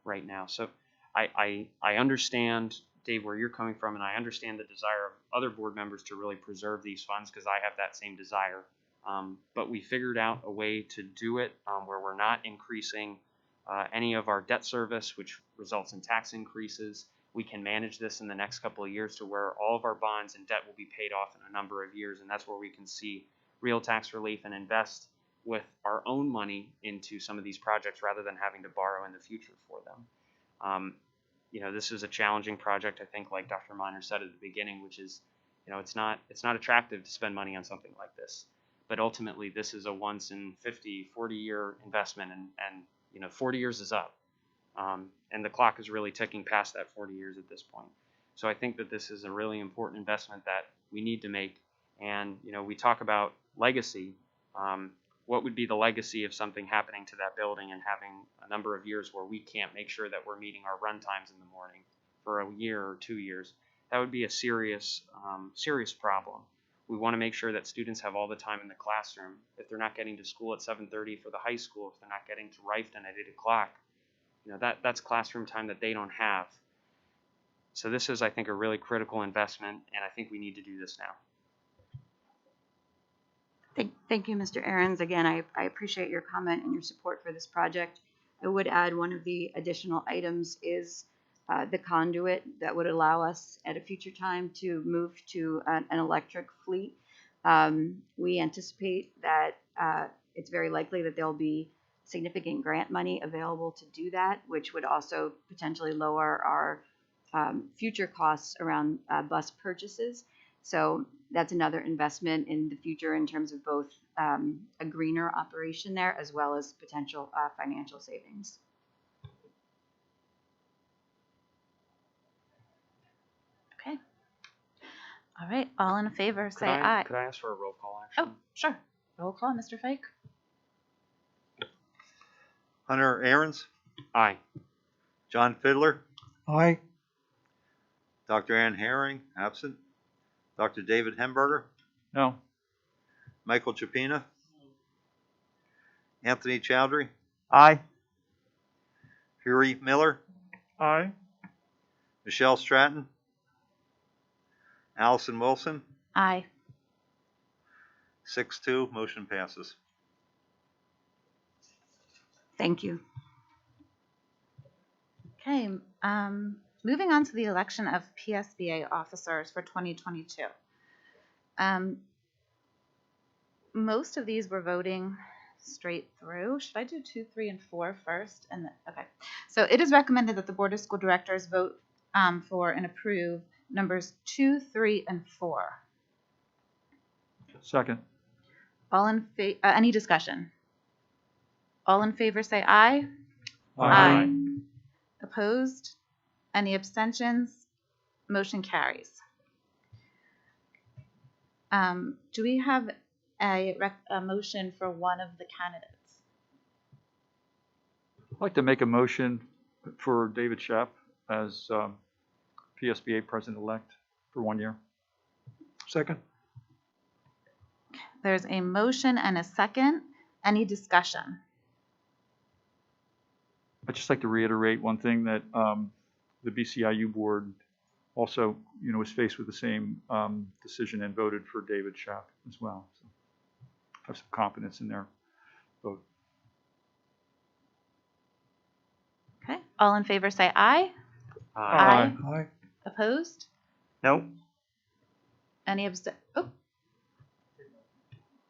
right now. So I understand, Dave, where you're coming from, and I understand the desire of other board members to really preserve these funds because I have that same desire. But we figured out a way to do it where we're not increasing any of our debt service, which results in tax increases. We can manage this in the next couple of years to where all of our bonds and debt will be paid off in a number of years, and that's where we can see real tax relief and invest with our own money into some of these projects rather than having to borrow in the future for them. You know, this is a challenging project, I think, like Dr. Miner said at the beginning, which is, you know, it's not attractive to spend money on something like this. But ultimately, this is a once in 50, 40-year investment, and you know, 40 years is up. And the clock is really ticking past that 40 years at this point. So I think that this is a really important investment that we need to make. And, you know, we talk about legacy. What would be the legacy of something happening to that building and having a number of years where we can't make sure that we're meeting our run times in the morning for a year or 2 years? That would be a serious problem. We want to make sure that students have all the time in the classroom. If they're not getting to school at 7:30 for the high school, if they're not getting to Rifton at 8 o'clock, you know, that's classroom time that they don't have. So this is, I think, a really critical investment, and I think we need to do this now. Thank you, Mr. Ahrens. Again, I appreciate your comment and your support for this project. I would add one of the additional items is the conduit that would allow us at a future time to move to an electric fleet. We anticipate that it's very likely that there'll be significant grant money available to do that, which would also potentially lower our future costs around bus purchases. So that's another investment in the future in terms of both a greener operation there as well as potential financial savings. Okay. All right. All in favor, say aye. Could I ask for a roll call, actually? Oh, sure. Roll call, Mr. Fike. Hunter Ahrens, Aye. John Fiddler, Aye. Dr. Ann Herring, absent. Dr. David Hemberger, No. Michael Chapina, Anthony Chowdhury, Aye. Huey Miller, Aye. Michelle Stratton, Allison Wilson, Aye. 6-2, motion passes. Thank you. Okay. Moving on to the election of PSBA officers for 2022. Most of these were voting straight through. Should I do 2, 3, and 4 first? Okay. So it is recommended that the Board of School Directors vote for and approve numbers 2, 3, and 4. Second. All in favor? Any discussion? All in favor, say aye. Aye. Opposed? Any abstentions? Motion carries. Do we have a motion for one of the candidates? I'd like to make a motion for David Schapp as PSBA President-elect for 1 year. Second. There's a motion and a second. Any discussion? I'd just like to reiterate one thing that the BCIU board also, you know, was faced with the same decision and voted for David Schapp as well. So I have some confidence in their vote. Okay. All in favor, say aye. Aye. Aye. Opposed? Nope. Any oh.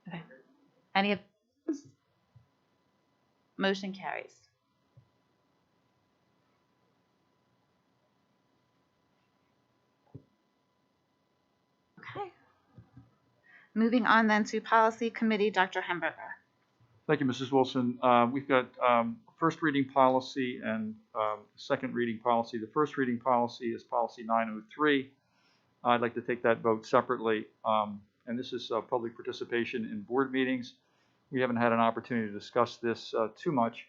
Okay. Any opposed? Motion carries. Okay. Moving on then to Policy Committee, Dr. Hamburger. Thank you, Mrs. Wilson. We've got first reading policy and second reading policy. The first reading policy is policy 903. I'd like to take that vote separately. And this is public participation in board meetings. We haven't had an opportunity to discuss this too much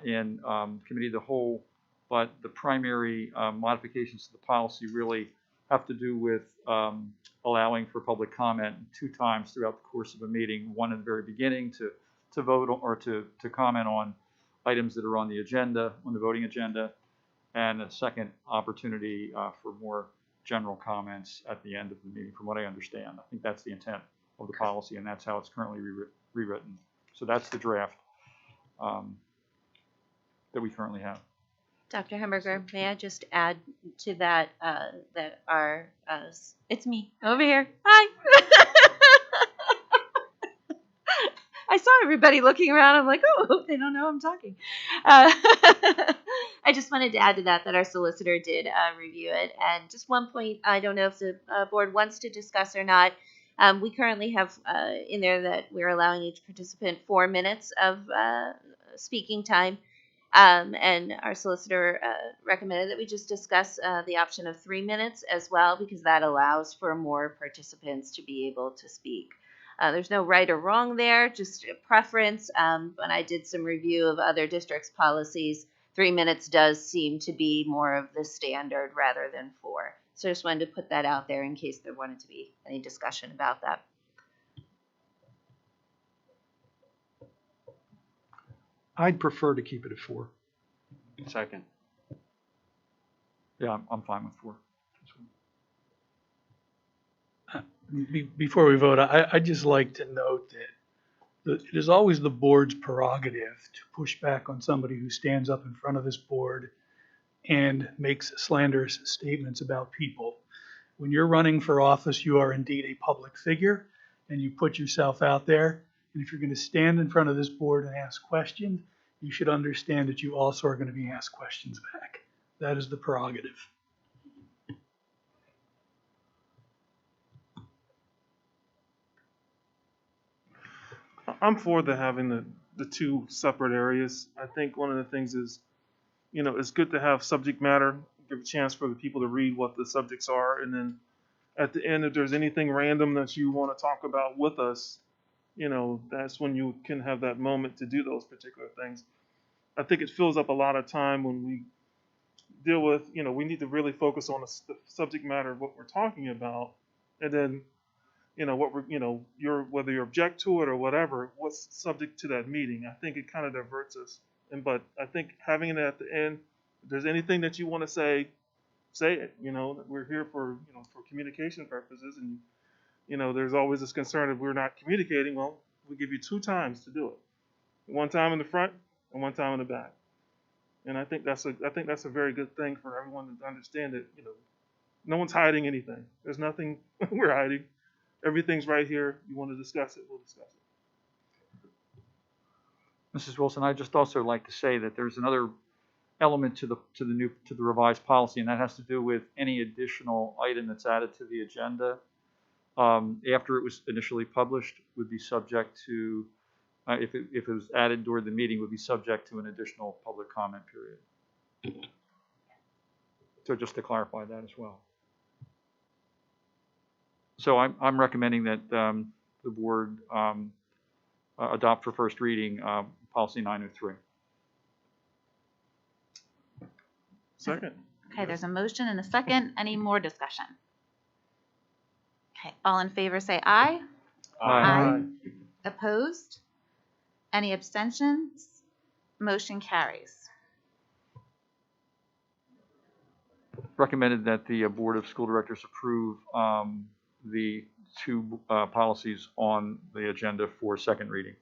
in committee of the whole, but the primary modifications to the policy really have to do with allowing for public comment 2 times throughout the course of a meeting, one at the very beginning to vote or to comment on items that are on the agenda, on the voting agenda, and a second opportunity for more general comments at the end of the meeting, from what I understand. I think that's the intent of the policy, and that's how it's currently rewritten. So that's the draft that we currently have. Dr. Hamburger, may I just add to that that our, it's me over here. Hi. I saw everybody looking around. I'm like, oh, hope they don't know I'm talking. I just wanted to add to that our solicitor did review it. And just one point, I don't know if the board wants to discuss or not. We currently have in there that we're allowing each participant 4 minutes of speaking time. And our solicitor recommended that we just discuss the option of 3 minutes as well, because that allows for more participants to be able to speak. There's no right or wrong there, just a preference. When I did some review of other districts' policies, 3 minutes does seem to be more of the standard rather than 4. So I just wanted to put that out there in case there wanted to be any discussion about that. I'd prefer to keep it at 4. Second. Yeah, I'm fine with 4. Before we vote, I'd just like to note that it is always the board's prerogative to push back on somebody who stands up in front of this board and makes slanderous statements about people. When you're running for office, you are indeed a public figure, and you put yourself out there. And if you're going to stand in front of this board and ask questions, you should understand that you also are going to be asked questions back. That is the prerogative. I'm for having the 2 separate areas. I think one of the things is, it's good to have subject matter, give a chance for the people to read what the subjects are, and then at the end, if there's anything random that you want to talk about with us, that's when you can have that moment to do those particular things. I think it fills up a lot of time when we deal with, we need to really focus on the subject matter of what we're talking about, and then, what we're, whether you object to it or whatever, what's subject to that meeting. I think it kind of diverts us. But I think having it at the end, if there's anything that you want to say it. We're here for communication purposes, and there's always this concern if we're not communicating. Well, we give you 2 times to do it. 1 time in the front and 1 time in the back. And I think that's a very good thing for everyone to understand that no one's hiding anything. There's nothing we're hiding. Everything's right here. You want to discuss it, we'll discuss it. Mrs. Wilson, I'd just also like to say that there's another element to the revised policy, and that has to do with any additional item that's added to the agenda after it was initially published would be subject to, if it was added during the meeting, would be subject to an additional public comment period. So just to clarify that as well. So I'm recommending that the board adopt for first reading policy 903. Second. Okay, there's a motion and a second. Any more discussion? Okay, all in favor say aye. Aye. Opposed? Any abstentions? Motion carries. Recommended that the Board of School Directors approve the 2 policies on the agenda for second reading.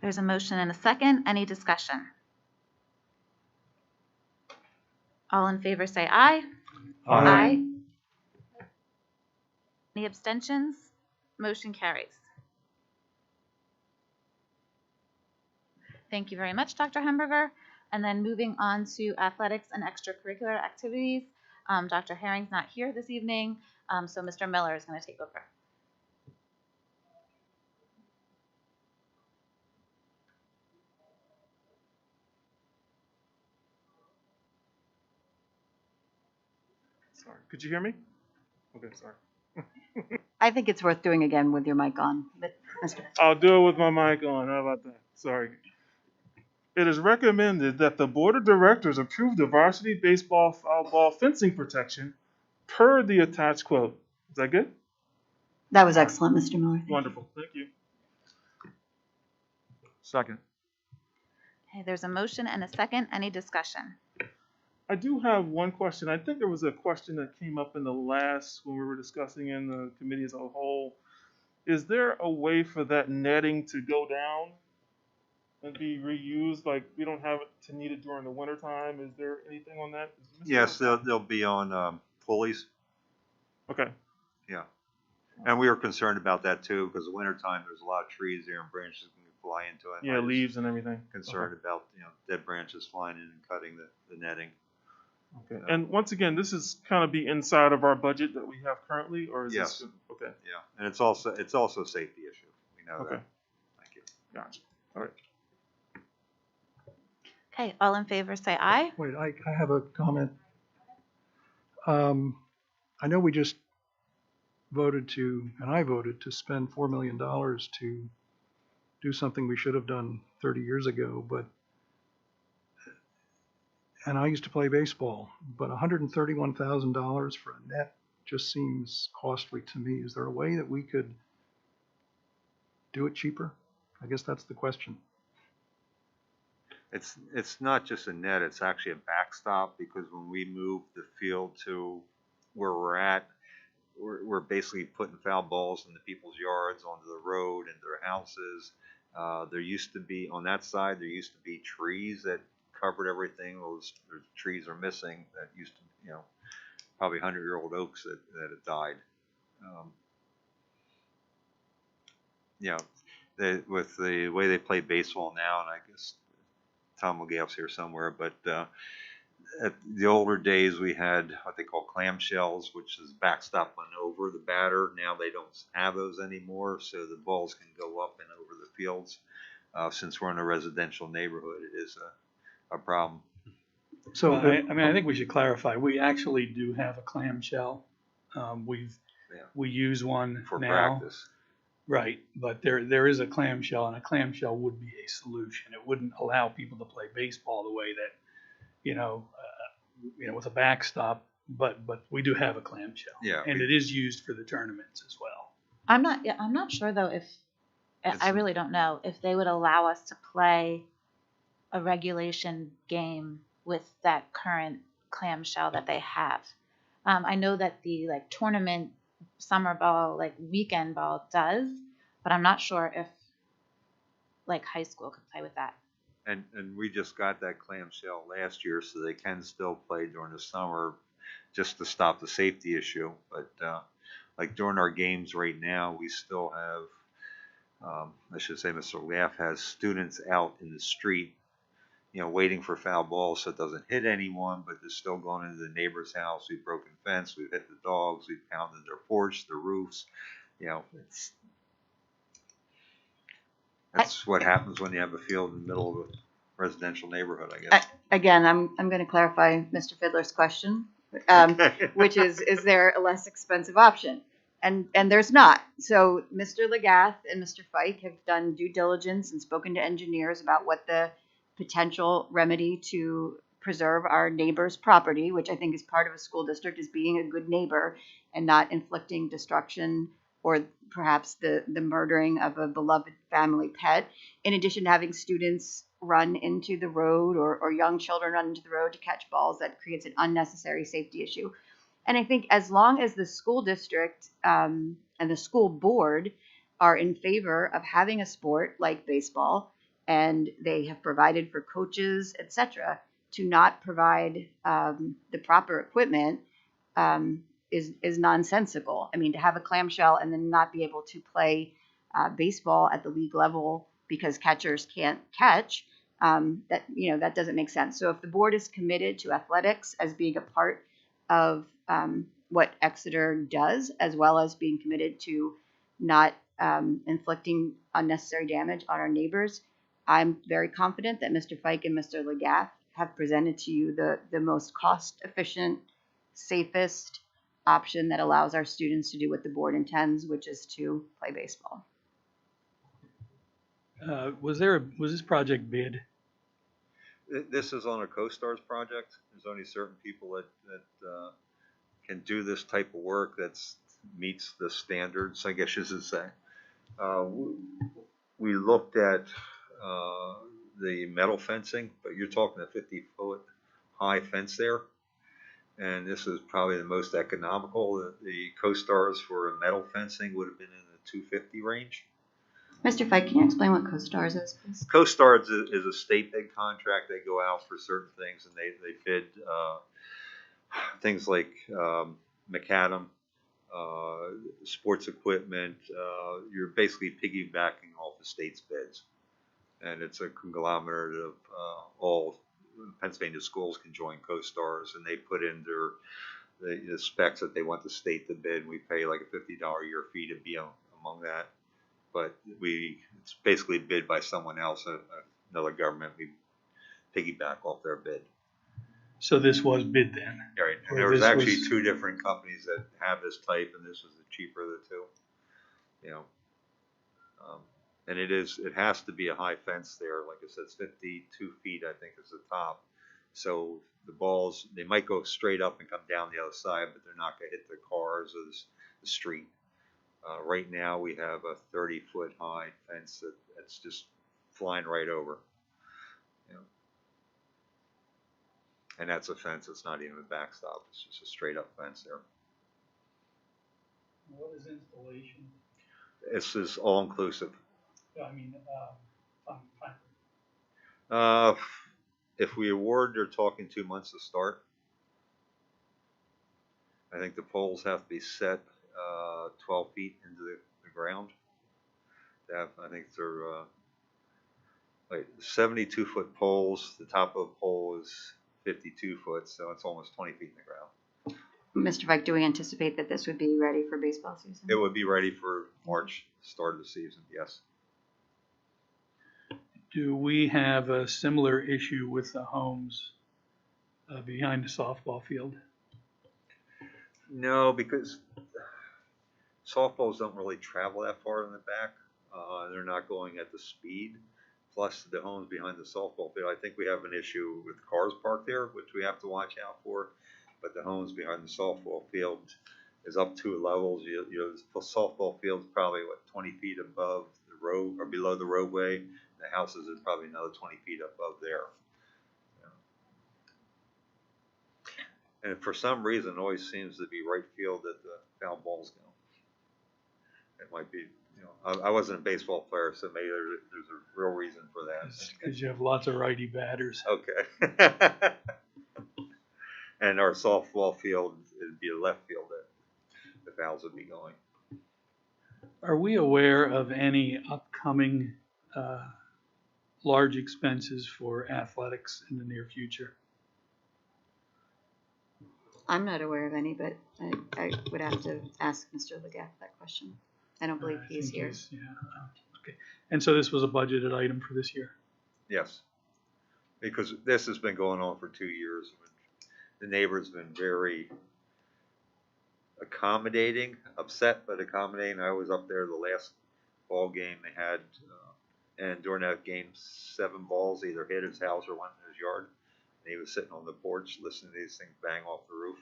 There's a motion and a second. Any discussion? All in favor say aye. Aye. Any abstentions? Motion carries. Thank you very much, Dr. Hamburger. And then moving on to athletics and extracurricular activities. Dr. Herring's not here this evening, so Mr. Miller is going to take over. Sorry. Could you hear me? Okay, sorry. I think it's worth doing again with your mic on. But Mr. I'll do it with my mic on. How about that? Sorry. It is recommended that the Board of Directors approve the varsity baseball foul ball fencing protection per the attached quote. Is that good? That was excellent, Mr. Miller. Wonderful. Thank you. Second. Okay, there's a motion and a second. Any discussion? I do have one question. I think there was a question that came up in the last, when we were discussing in the committee as a whole. Is there a way for that netting to go down and be reused? Like, we don't have it to need it during the winter time. Is there anything on that? Yes, they'll be on pulleys. Okay. Yeah. And we were concerned about that too, because the wintertime, there's a lot of trees there and branches can fly into it. Yeah, leaves and everything. Concerned about, dead branches flying in and cutting the netting. Okay. And once again, this is kind of be inside of our budget that we have currently, or is Yes. this okay? Yeah. And it's also a safety issue. We know Okay. that. Thank you. Gotcha. All right. Okay, all in favor say aye. Wait, I have a comment. I know we just voted to, and I voted to spend $4 million to do something we should have done 30 years ago, and I used to play baseball, but $131,000 for a net just seems costly to me. Is there a way that we could do it cheaper? I guess that's the question. It's not just a net, it's actually a backstop, because when we move the field to where we're at, we're basically putting foul balls into people's yards, onto the road, into their houses. There used to be, on that side, there used to be trees that covered everything. Those trees are missing that used to, probably 100-year-old oaks that had died. With the way they play baseball now, and I guess Tom McGaff's here somewhere, but at the older days we had what they call clamshells, which is backstopping over the batter. Now they don't have those anymore, so the balls can go up and over the fields. Since we're in a residential neighborhood, it is a problem. So, I think we should clarify, we actually do have a clamshell. We use one For now. practice. Right, but there is a clamshell, and a clamshell would be a solution. It wouldn't allow people to play baseball the way that, with a backstop, but we do have a clamshell. Yeah, and it is used for the tournaments as well. I'm not sure though if I really don't know if they would allow us to play a regulation game with that current clamshell that they have. I know that the tournament summer ball, weekend ball does, but I'm not sure if high school could play with that. And we just got that clamshell last year, so they can still play during the summer, just to stop the safety issue. But during our games right now, we still have, I should say, Mr. Laff has students out in the street, waiting for foul balls so it doesn't hit anyone, but they're still going into the neighbor's house. We've broken fence, we've hit the dogs, we've pounded their porch, their roofs. That's what happens when you have a field in the middle of a residential neighborhood, I guess. Again, I'm going to clarify Mr. Fiddler's question, which is there a less expensive option? And there's not. So Mr. Legath and Mr. Fike have done due diligence and spoken to engineers about what the potential remedy to preserve our neighbor's property, which I think is part of a school district, is being a good neighbor and not inflicting destruction or perhaps the murdering of a beloved family pet, in addition to having students run into the road or young children run into the road to catch balls. That creates an unnecessary safety issue. And I think as long as the school district and the school board are in favor of having a sport like baseball, and they have provided for coaches, etc., to not provide the proper equipment is nonsensical. I mean, to have a clamshell and then not be able to play baseball at the league level because catchers can't catch, that doesn't make sense. So if the board is committed to athletics as being a part of what Exeter does, as well as being committed to not inflicting unnecessary damage on our neighbors, I'm very confident that Mr. Fike and Mr. Legath have presented to you the most cost-efficient, safest option that allows our students to do what the board intends, which is to play baseball. Was this project bid? This is on a CoStarz project. There's only certain people that can do this type of work that meets the standards, I guess you should say. We looked at the metal fencing, but you're talking a 50-foot high fence there. And this is probably the most economical. The CoStarz for metal fencing would have been in the $250 range. Mr. Fike, can you explain what CoStarz is, please? CoStarz is a state bid contract. They go out for certain things, and they bid things like macadam, sports equipment. You're basically piggybacking off the state's bids. And it's a conglomerate of all Pennsylvania schools can join CoStarz, and they put in the specs that they want the state to bid. We pay like a $50 a year fee to be among that. But it's basically bid by someone else, another government. We piggyback off their bid. So this was bid then? Right. And there was actually two different companies that have this type, and this was the cheaper of the two. And it has to be a high fence there. Like I said, it's 52 feet, I think, is the top. So the balls, they might go straight up and come down the other side, but they're not going to hit the cars or the street. Right now, we have a 30-foot high fence that's just flying right over. And that's a fence. It's not even a backstop. It's just a straight-up fence there. What is installation? This is all-inclusive. I mean, If we award, they're talking 2 months to start. I think the poles have to be set 12 feet into the ground. I think they're 72-foot poles. The top of the pole is 52 foot, so it's almost 20 feet in the ground. Mr. Fike, do we anticipate that this would be ready for baseball season? It would be ready for March, start of the season, yes. do we have a similar issue with the homes behind the softball field? No, because softballs don't really travel that far in the back. They're not going at the speed. Plus, the homes behind the softball field, I think we have an issue with cars parked there, which we have to watch out for. But the homes behind the softball field is up 2 levels. The softball field's probably 20 feet above the road or below the roadway. The houses are probably another 20 feet above there. And for some reason, it always seems to be right field that the foul balls go. It might be, I wasn't a baseball player, so maybe there's a real reason for that. Because you have lots of righty batters. Okay. And our softball field, it'd be a left field that the fouls would be going. Are we aware of any upcoming large expenses for athletics in the near future? I'm not aware of any, but I would have to ask Mr. Legath that question. I don't believe he's here. Yeah. Okay. And so this was a budgeted item for this year? Yes. Because this has been going on for 2 years. The neighbor's been very accommodating, upset but accommodating. I was up there the last ball game they had, and during that game, 7 balls either hit his house or went in his yard. And he was sitting on the porch listening to these things bang off the roof.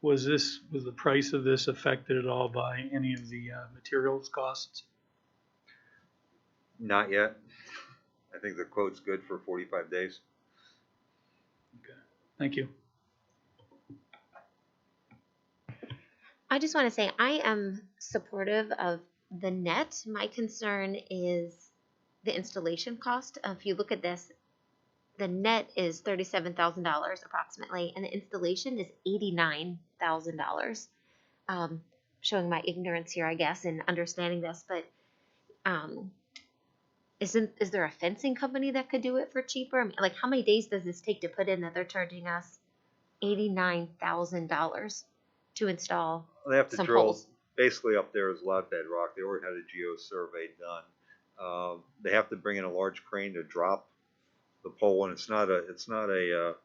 Was the price of this affected at all by any of the materials costs? Not yet. I think the quote's good for 45 days. Okay. Thank you. I just want to say I am supportive of the net. My concern is the installation cost. If you look at this, the net is $37,000 approximately, and the installation is $89,000. Showing my ignorance here, I guess, in understanding this, but is there a fencing company that could do it for cheaper? I mean, like, how many days does this take to put in that they're charging us $89,000 to install They have to some drill. poles? Basically, up there is a lot of bedrock. They already had a geo survey done. They have to bring in a large crane to drop the pole, and it's not a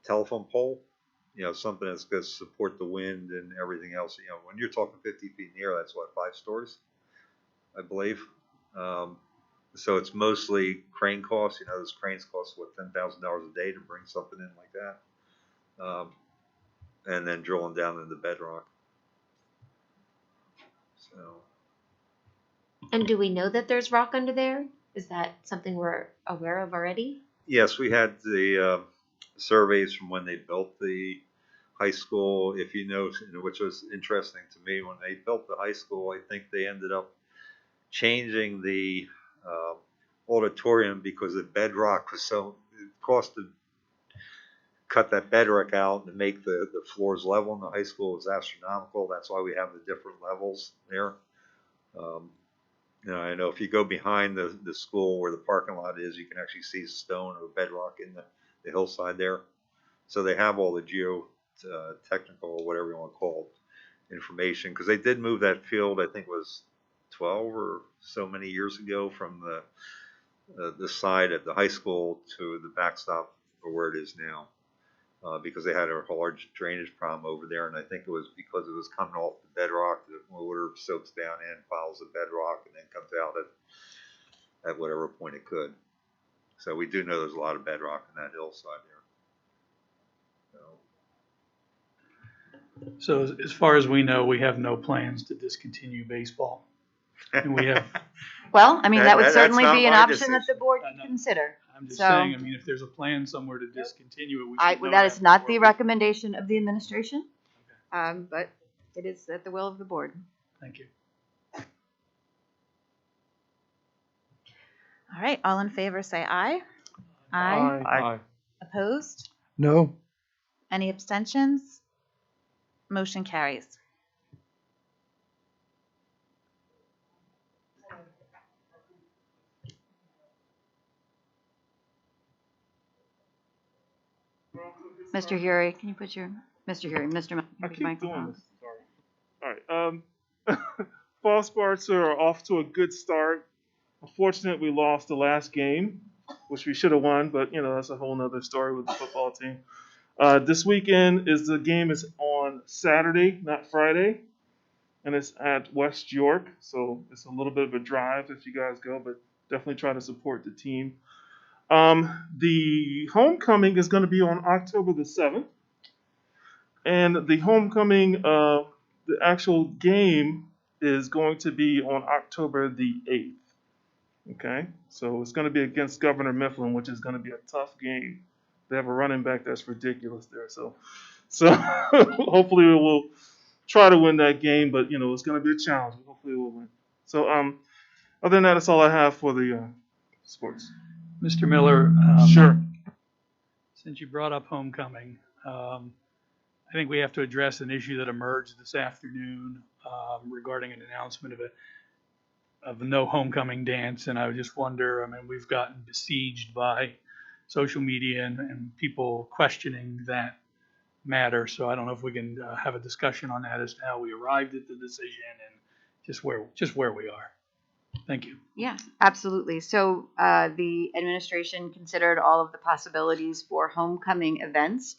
telephone pole. You know, something that's going to support the wind and everything else. You know, when you're talking 50 feet in the air, that's what, 5 stories, I believe. So it's mostly crane costs. You know, those cranes cost what, $10,000 a day to bring something in like that, and then drilling down into bedrock. So. And do we know that there's rock under there? Is that something we're aware of already? Yes, we had the surveys from when they built the high school. If you know, which was interesting to me, when they built the high school, I think they ended up changing the auditorium because the bedrock was so, it cost to cut that bedrock out and make the floors level in the high school was astronomical. That's why we have the different levels there. You know, I know if you go behind the school where the parking lot is, you can actually see stone or bedrock in the hillside there. So they have all the technical, or whatever you want to call it, information, because they did move that field, I think it was 12 or so many years ago, from the side at the high school to the backstop or where it is now, because they had a large drainage problem over there, and I think it was because it was coming off the bedrock. The water soaks down in, follows the bedrock, and then comes out at whatever point it could. So we do know there's a lot of bedrock in that hillside there. So as far as we know, we have no plans to discontinue baseball. And we have, Well, I mean, that would that's certainly not be an my option that the decision. board I could know. consider. I'm just So- saying, I mean, if there's a plan somewhere to discontinue it, we should know That is not the before we- recommendation of the administration, but it is at the will of the board. Thank you. All right, all in favor, say aye. Aye. Opposed? No. Any abstentions? Motion carries. Mr. Hury, can you put your, Mr. Hury, Mr. I keep Michael. doing this. Sorry. All right. Fall sports are off to a good start. Unfortunately, we lost the last game, which we should have won, but you know that's a whole nother story with the football team. This weekend the game is on Saturday, not Friday, and it's at West York, so it's a little bit of a drive if you guys go, but definitely try to support the team. The homecoming is going to be on October the 7th, and the homecoming, the actual game is going to be on October the 8th. Okay, so it's going to be against Governor Mifflin, which is going to be a tough game. They have a running back that's ridiculous there, so hopefully we will try to win that game, but you know it's going to be a challenge. Hopefully we'll win. So other than that, that's all I have for the sports. Mr. Miller, Sure. since you brought up homecoming, I think we have to address an issue that emerged this afternoon regarding an announcement of a no homecoming dance. And I just wonder, I mean, we've gotten besieged by social media and people questioning that matter. So I don't know if we can have a discussion on that as to how we arrived at the decision and just where we are. Thank you. Yeah, absolutely. So the administration considered all of the possibilities for homecoming events.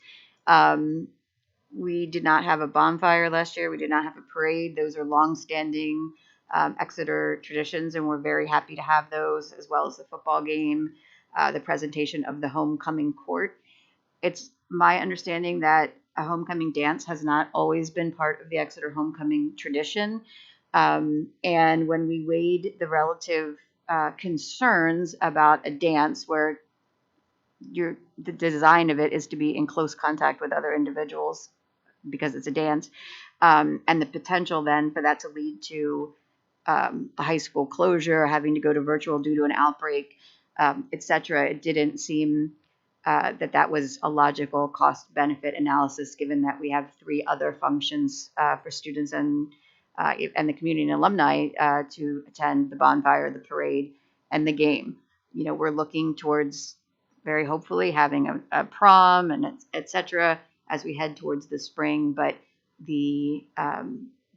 We did not have a bonfire last year. We did not have a parade. Those are longstanding Exeter traditions, and we're very happy to have those, as well as the football game, the presentation of the homecoming court. It's my understanding that a homecoming dance has not always been part of the Exeter homecoming tradition. And when we weighed the relative concerns about a dance where the design of it is to be in close contact with other individuals because it's a dance, and the potential then for that to lead to a high school closure, having to go to virtual due to an outbreak, et cetera, it didn't seem that was a logical cost benefit analysis, given that we have 3 other functions for students and the community and alumni to attend: the bonfire, the parade, and the game. You know, we're looking towards very hopefully having a prom and et cetera as we head towards the spring, but the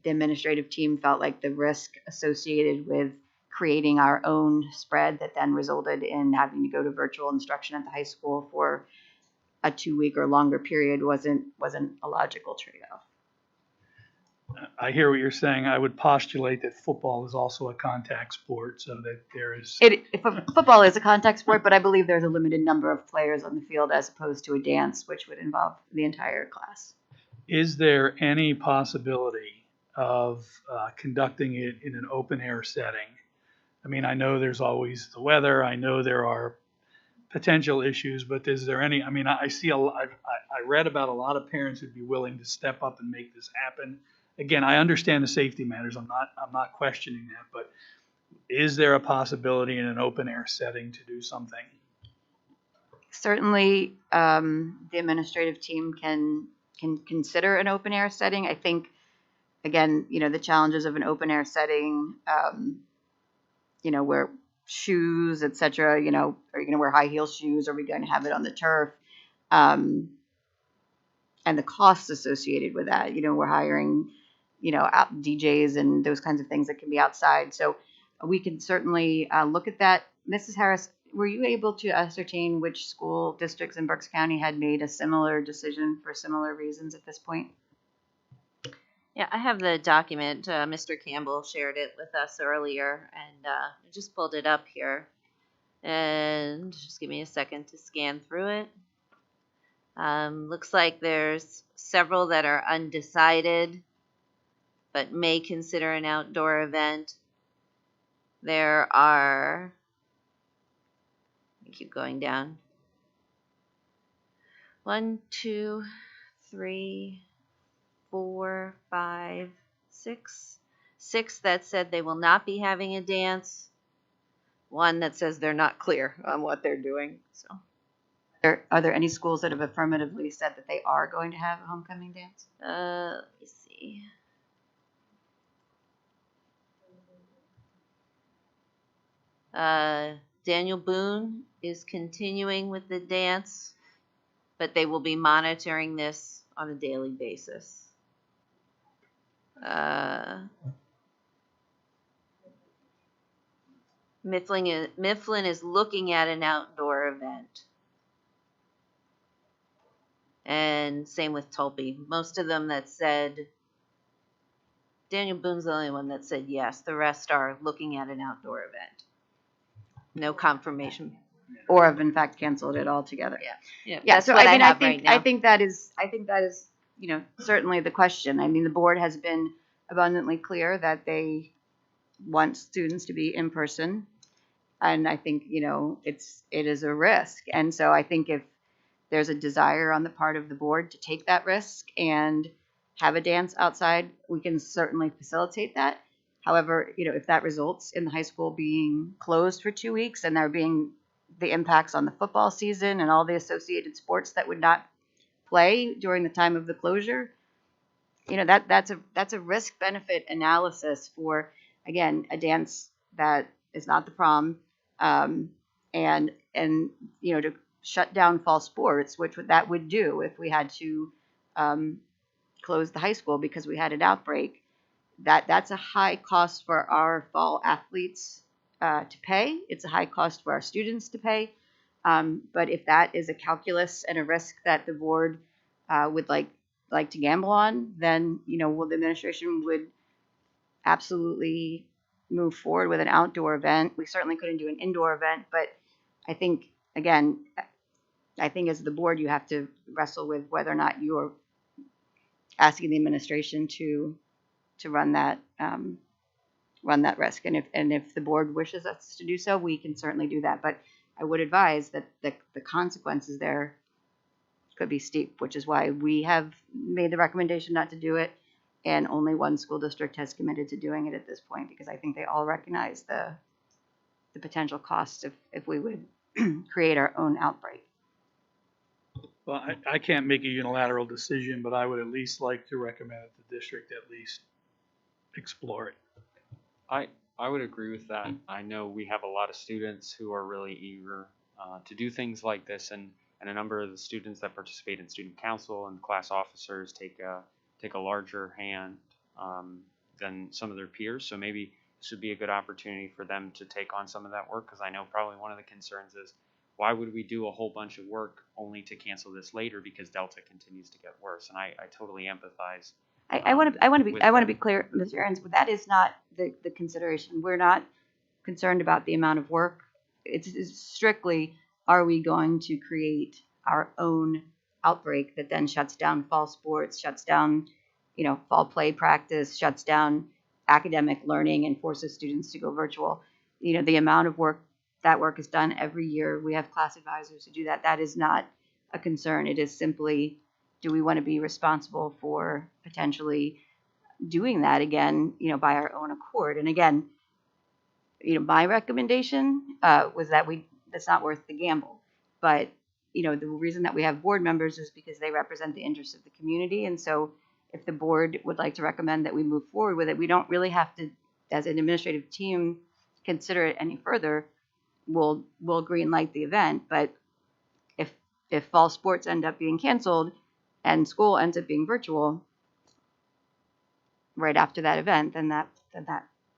administrative team felt like the risk associated with creating our own spread that then resulted in having to go to virtual instruction at the high school for a 2-week or longer period wasn't a logical trade-off. I hear what you're saying. I would postulate that football is also a contact sport, so that there is. Football is a contact sport, but I believe there's a limited number of players on the field as opposed to a dance, which would involve the entire class. Is there any possibility of conducting it in an open air setting? I mean, I know there's always the weather. I know there are potential issues, but is there any? I mean, I see I read about a lot of parents who'd be willing to step up and make this happen. Again, I understand the safety matters. I'm not questioning that, but is there a possibility in an open air setting to do something? Certainly, the administrative team can consider an open air setting. I think, again, you know, the challenges of an open air setting, you know, where shoes, et cetera, you know, are you going to wear high heel shoes? Are we going to have it on the turf? And the costs associated with that. You know, we're hiring, you know, out DJs and those kinds of things that can be outside. So we can certainly look at that. Mrs. Harris, were you able to ascertain which school districts in Berks County had made a similar decision for similar reasons at this point? Yeah, I have the document. Mr. Campbell shared it with us earlier, and I just pulled it up here. And just give me a second to scan through it. Looks like there's several that are undecided, but may consider an outdoor event. There are, keep going down. 1, 2, 3, 4, 5, 6. 6 that said they will not be having a dance. 1 that says they're not clear on what they're doing. So, are there any schools that have affirmatively said that they are going to have a homecoming dance? Let me see. Daniel Boone is continuing with the dance, but they will be monitoring this on a daily basis. Mifflin is looking at an outdoor event. And same with Tulpe. Most of them that said, Daniel Boone's the only one that said yes. The rest are looking at an outdoor event. No confirmation. Or have in fact canceled it altogether. Yeah. That's so what I mean, have right now. I think that is, you know, certainly the question. I mean, the board has been abundantly clear that they want students to be in person, and I think, you know, it is a risk. And so I think if there's a desire on the part of the board to take that risk and have a dance outside, we can certainly facilitate that. However, you know, if that results in the high school being closed for 2 weeks and there being the impacts on the football season and all the associated sports that would not play during the time of the closure, you know, that's a risk benefit analysis for, again, a dance that is not the prom, and you know, to shut down fall sports, which that would do if we had to close the high school because we had an outbreak. That's a high cost for our fall athletes to pay. It's a high cost for our students to pay. But if that is a calculus and a risk that the board would like to gamble on, then, you know, the administration would absolutely move forward with an outdoor event. We certainly couldn't do an indoor event, but I think, again, as the board, you have to wrestle with whether or not you're asking the administration to run that risk. And if the board wishes us to do so, we can certainly do that. But I would advise that the consequences there could be steep, which is why we have made the recommendation not to do it. And only one school district has committed to doing it at this point, because I think they all recognize the potential costs if we would create our own outbreak. Well, I can't make a unilateral decision, but I would at least like to recommend that the district at least explore it. I would agree with that. I know we have a lot of students who are really eager to do things like this, and a number of the students that participate in student council and class officers take a larger hand than some of their peers. So maybe this would be a good opportunity for them to take on some of that work, because I know probably one of the concerns is, why would we do a whole bunch of work only to cancel this later because Delta continues to get worse? And I totally empathize. I want to with be clear, Mr. Ahrens, but that is not the consideration. We're not concerned about the amount of work. It's strictly, are we going to create our own outbreak that then shuts down fall sports, shuts down, fall play practice, shuts down academic learning, and forces students to go virtual. The amount of work, that work is done every year. We have class advisors who do that. That is not a concern. It is simply, do we want to be responsible for potentially doing that again, by our own accord? And again, my recommendation was that that's not worth the gamble. But, the reason that we have board members is because they represent the interests of the community. And so if the board would like to recommend that we move forward with it, we don't really have to, as an administrative team, consider it any further. We'll green light the event. But if fall sports end up being canceled and school ends up being virtual right after that event, then that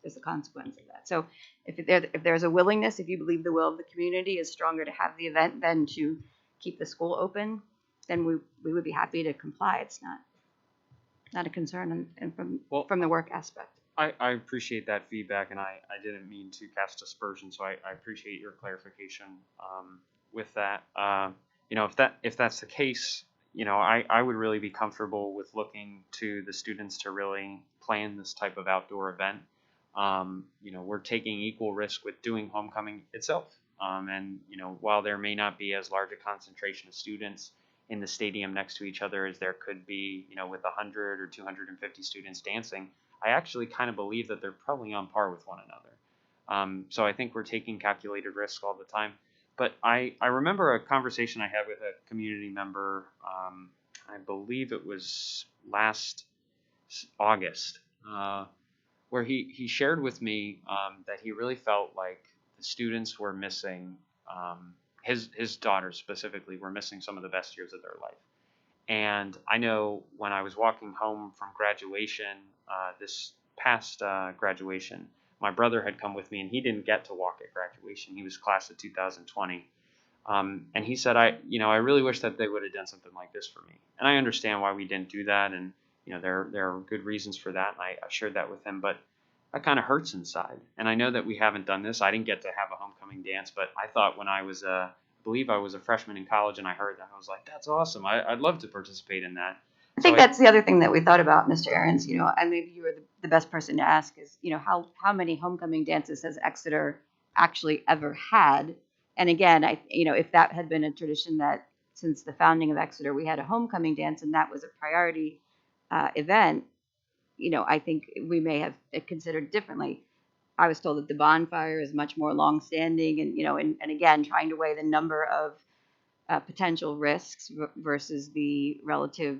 is a consequence of that. So if there's a willingness, if you believe the will of the community is stronger to have the event than to keep the school open, then we would be happy to comply. It's not a concern, and from the work aspect. I appreciate that feedback, and I didn't mean to cast aspersions, so I appreciate your clarification with that. If that's the case, I would really be comfortable with looking to the students to really plan this type of outdoor event. We're taking equal risk with doing homecoming itself. And while there may not be as large a concentration of students in the stadium next to each other as there could be, with 100 or 250 students dancing, I actually kind of believe that they're probably on par with one another. So I think we're taking calculated risks all the time. But I remember a conversation I had with a community member, I believe it was last August, where he shared with me that he really felt like the students were missing, his daughters specifically were missing some of the best years of their life. And I know when I was walking home from graduation, this past graduation, my brother had come with me, and he didn't get to walk at graduation. He was class of 2020. And he said, I really wish that they would have done something like this for me. And I understand why we didn't do that. And, there are good reasons for that. And I shared that with him, but that kind of hurts inside. And I know that we haven't done this. I didn't get to have a homecoming dance, but I thought when I was, I believe I was a freshman in college, and I heard that, I was like, that's awesome. I'd love to participate in that. I think that's the other thing that we thought about, Mr. Ahrens, and maybe you were the best person to ask is, how many homecoming dances has Exeter actually ever had? And again, if that had been a tradition that since the founding of Exeter, we had a homecoming dance and that was a priority event, I think we may have considered differently. I was told that the bonfire is much more longstanding, and again, trying to weigh the number of potential risks versus the relative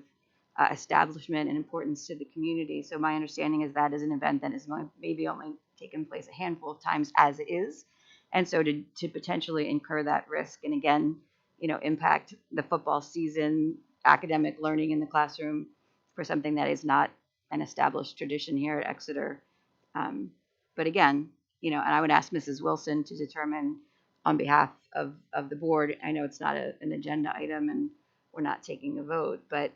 establishment and importance to the community. So my understanding is that is an event that is maybe only taken place a handful of times as it is. And so to potentially incur that risk and again, impact the football season, academic learning in the classroom for something that is not an established tradition here at Exeter. But again, and I would ask Mrs. Wilson to determine on behalf of the board. I know it's not an agenda item and we're not taking a vote, but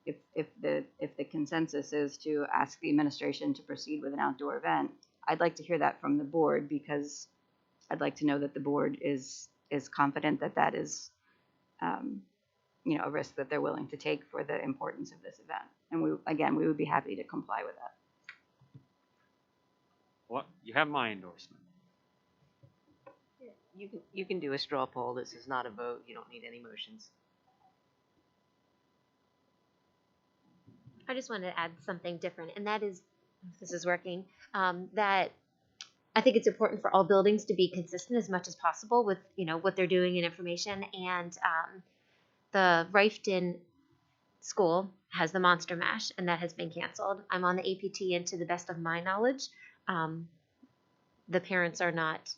if the consensus is to ask the administration to proceed with an outdoor event, I'd like to hear that from the board, because I'd like to know that the board is confident that that is, a risk that they're willing to take for the importance of this event. And we would be happy to comply with that. Well, you have my endorsement. You can do a straw poll. This is not a vote. You don't need any motions. I just wanted to add something different, and that is, if this is working, that I think it's important for all buildings to be consistent as much as possible with, what they're doing and information. And the Riften school has the Monster Mash, and that has been canceled. I'm on the APT, and to the best of my knowledge, the parents are not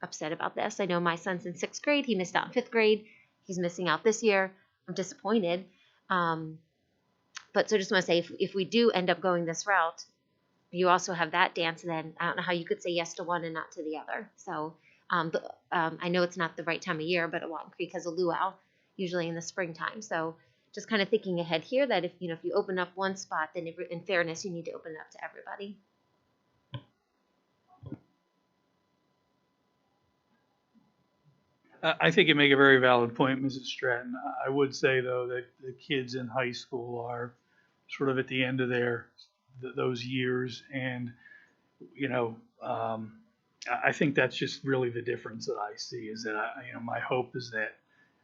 upset about this. I know my son's in 6th grade. He missed out in 5th grade. He's missing out this year. I'm disappointed. But so just want to say, if we do end up going this route, you also have that dance, then I don't know how you could say yes to one and not to the other. So I know it's not the right time of year, but Walton Creek has a luau, usually in the springtime. So just kind of thinking ahead here that if you open up one spot, then in fairness, you need to open it up to everybody. I think you make a very valid point, Mrs. Stratton. I would say, though, that the kids in high school are sort of at the end of those years, and I think that's just really the difference that I see. Is that my hope is that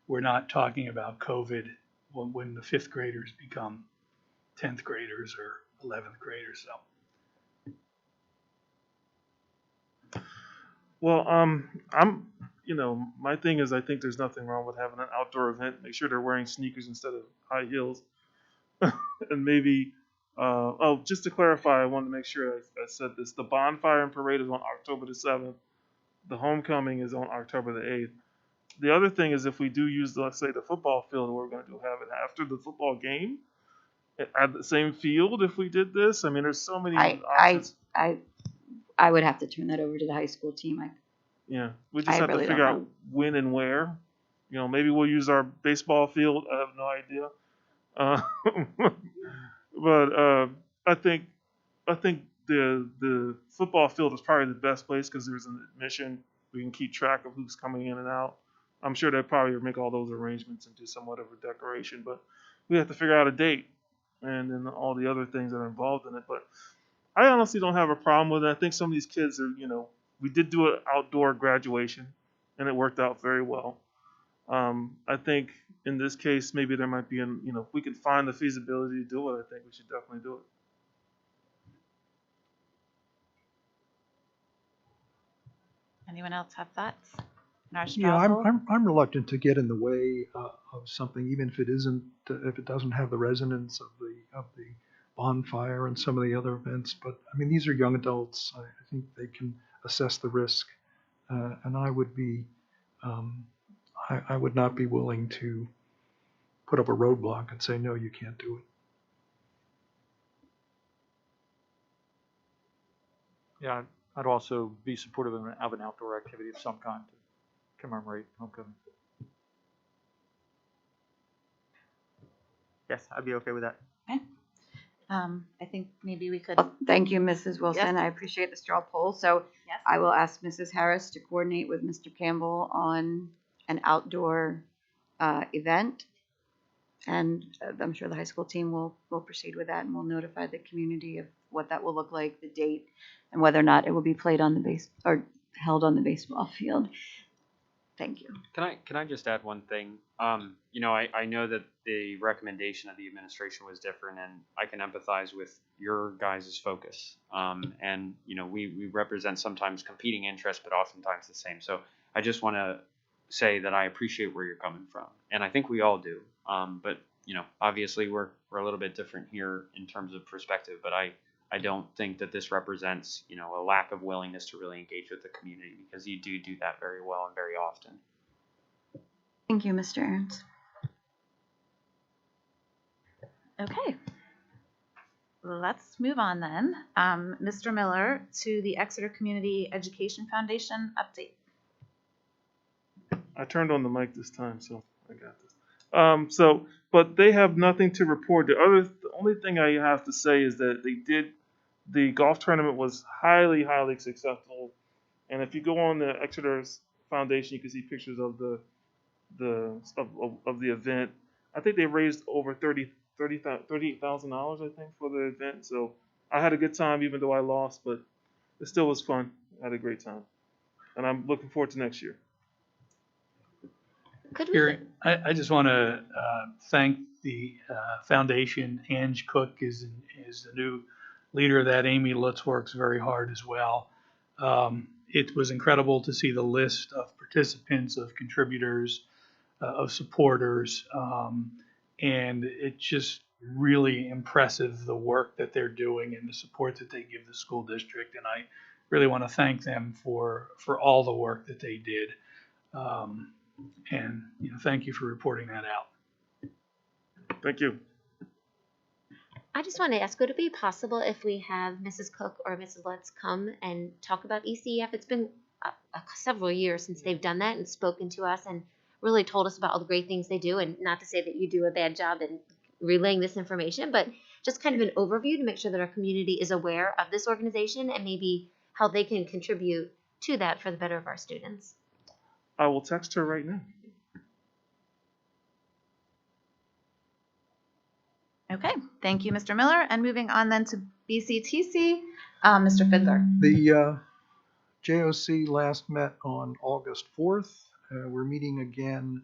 we're not talking about COVID when the 5th graders become 10th graders or 11th graders. So. Well, my thing is I think there's nothing wrong with having an outdoor event. Make sure they're wearing sneakers instead of high heels. And maybe, just to clarify, I wanted to make sure I said this. The bonfire and parade is on October the 7th. The homecoming is on October the 8th. The other thing is if we do use, let's say, the football field, we're going to have it after the football game at the same field if we did this. I mean, there's so many options. I would have to turn that over to the high school team. Yeah, we just have to figure out when and where. Maybe we'll use our baseball field. I have no idea. But I think the football field is probably the best place because there's an admission. We can keep track of who's coming in and out. I'm sure they'll probably make all those arrangements and do somewhat of a decoration. But we have to figure out a date and then all the other things that are involved in it. But I honestly don't have a problem with it. I think some of these kids are, we did do an outdoor graduation, and it worked out very well. I think in this case, maybe there might be, if we can find the feasibility to do it, I think we should definitely do it. Anyone else have thoughts? Yeah, I'm reluctant to get in the way of something, even if it doesn't have the resonance of the bonfire and some of the other events. But I mean, these are young adults. I think they can assess the risk, and I would be, I would not be willing to put up a roadblock and say no, you can't do it. Yeah, I'd also be supportive of an outdoor activity of some kind to commemorate homecoming. Yes, I'd be okay with that. Okay. I think maybe we could. Well, thank you, Mrs. Wilson. Yes. I appreciate the straw poll. So Yes. I will ask Mrs. Harris to coordinate with Mr. Campbell on an outdoor event. And I'm sure the high school team will proceed with that, and we'll notify the community of what that will look like, the date, and whether or not it will be played on the base or held on the baseball field. Thank you. Can I just add one thing? I know that the recommendation of the administration was different, and I can empathize with your guys' focus. We represent sometimes competing interests, but oftentimes the same. So I just want to say that I appreciate where you're coming from, and I think we all do. But obviously we're a little bit different here in terms of perspective. But I don't think that this represents a lack of willingness to really engage with the community, because you do that very well and very often. Thank you, Mr. Ahrens. Okay. Let's move on then. Mr. Miller, to the Exeter Community Education Foundation update. I turned on the mic this time, so I got this. But they have nothing to report. The only thing I have to say is that the golf tournament was highly, highly successful. And if you go on the Exeter's Foundation, you can see pictures of the event. I think they raised over $38,000, I think, for the event. So I had a good time, even though I lost, but it still was fun. I had a great time, and I'm looking forward to next year. I just want to thank the foundation. Ange Cook is the new leader of that. Amy Lutz works very hard as well. It was incredible to see the list of participants, of contributors. of supporters, and it's just really impressive the work that they're doing and the support that they give the school district. And I really want to thank them for all the work that they did. And thank you for reporting that out. Thank you. I just want to ask, would it be possible if we have Mrs. Cook or Mrs. Letts come and talk about ECEF? It's been several years since they've done that and spoken to us and really told us about all the great things they do. And not to say that you do a bad job in relaying this information, but just kind of an overview to make sure that our community is aware of this organization and maybe how they can contribute to that for the better of our students. I will text her right now. Okay, thank you, Mr. Miller. And moving on then to BCTC, Mr. Fiddler. The JOC last met on August 4th. We're meeting again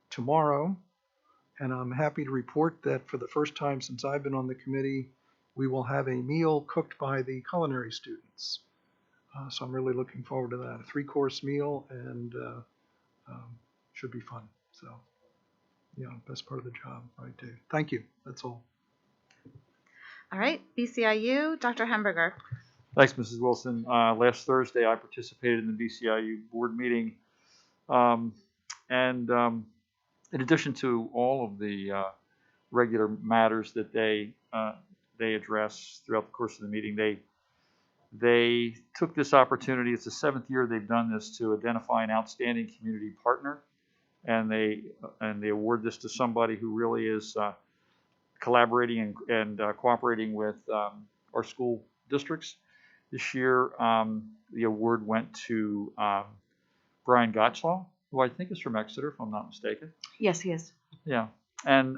tomorrow, and I'm happy to report that for the first time since I've been on the committee, we will have a meal cooked by the culinary students. So I'm really looking forward to that. A 3-course meal, and should be fun. So, yeah, best part of the job, right, Dave? Thank you. That's all. All right, BCIU, Dr. Hamburger. Thanks, Mrs. Wilson. Last Thursday, I participated in the BCIU board meeting. In addition to all of the regular matters that they address throughout the course of the meeting, they took this opportunity. It's the 7th year they've done this, to identify an outstanding community partner, and they award this to somebody who really is collaborating and cooperating with our school districts. This year, the award went to Brian Gottschall, who I think is from Exeter, if I'm not mistaken. Yes, he is. Yeah, and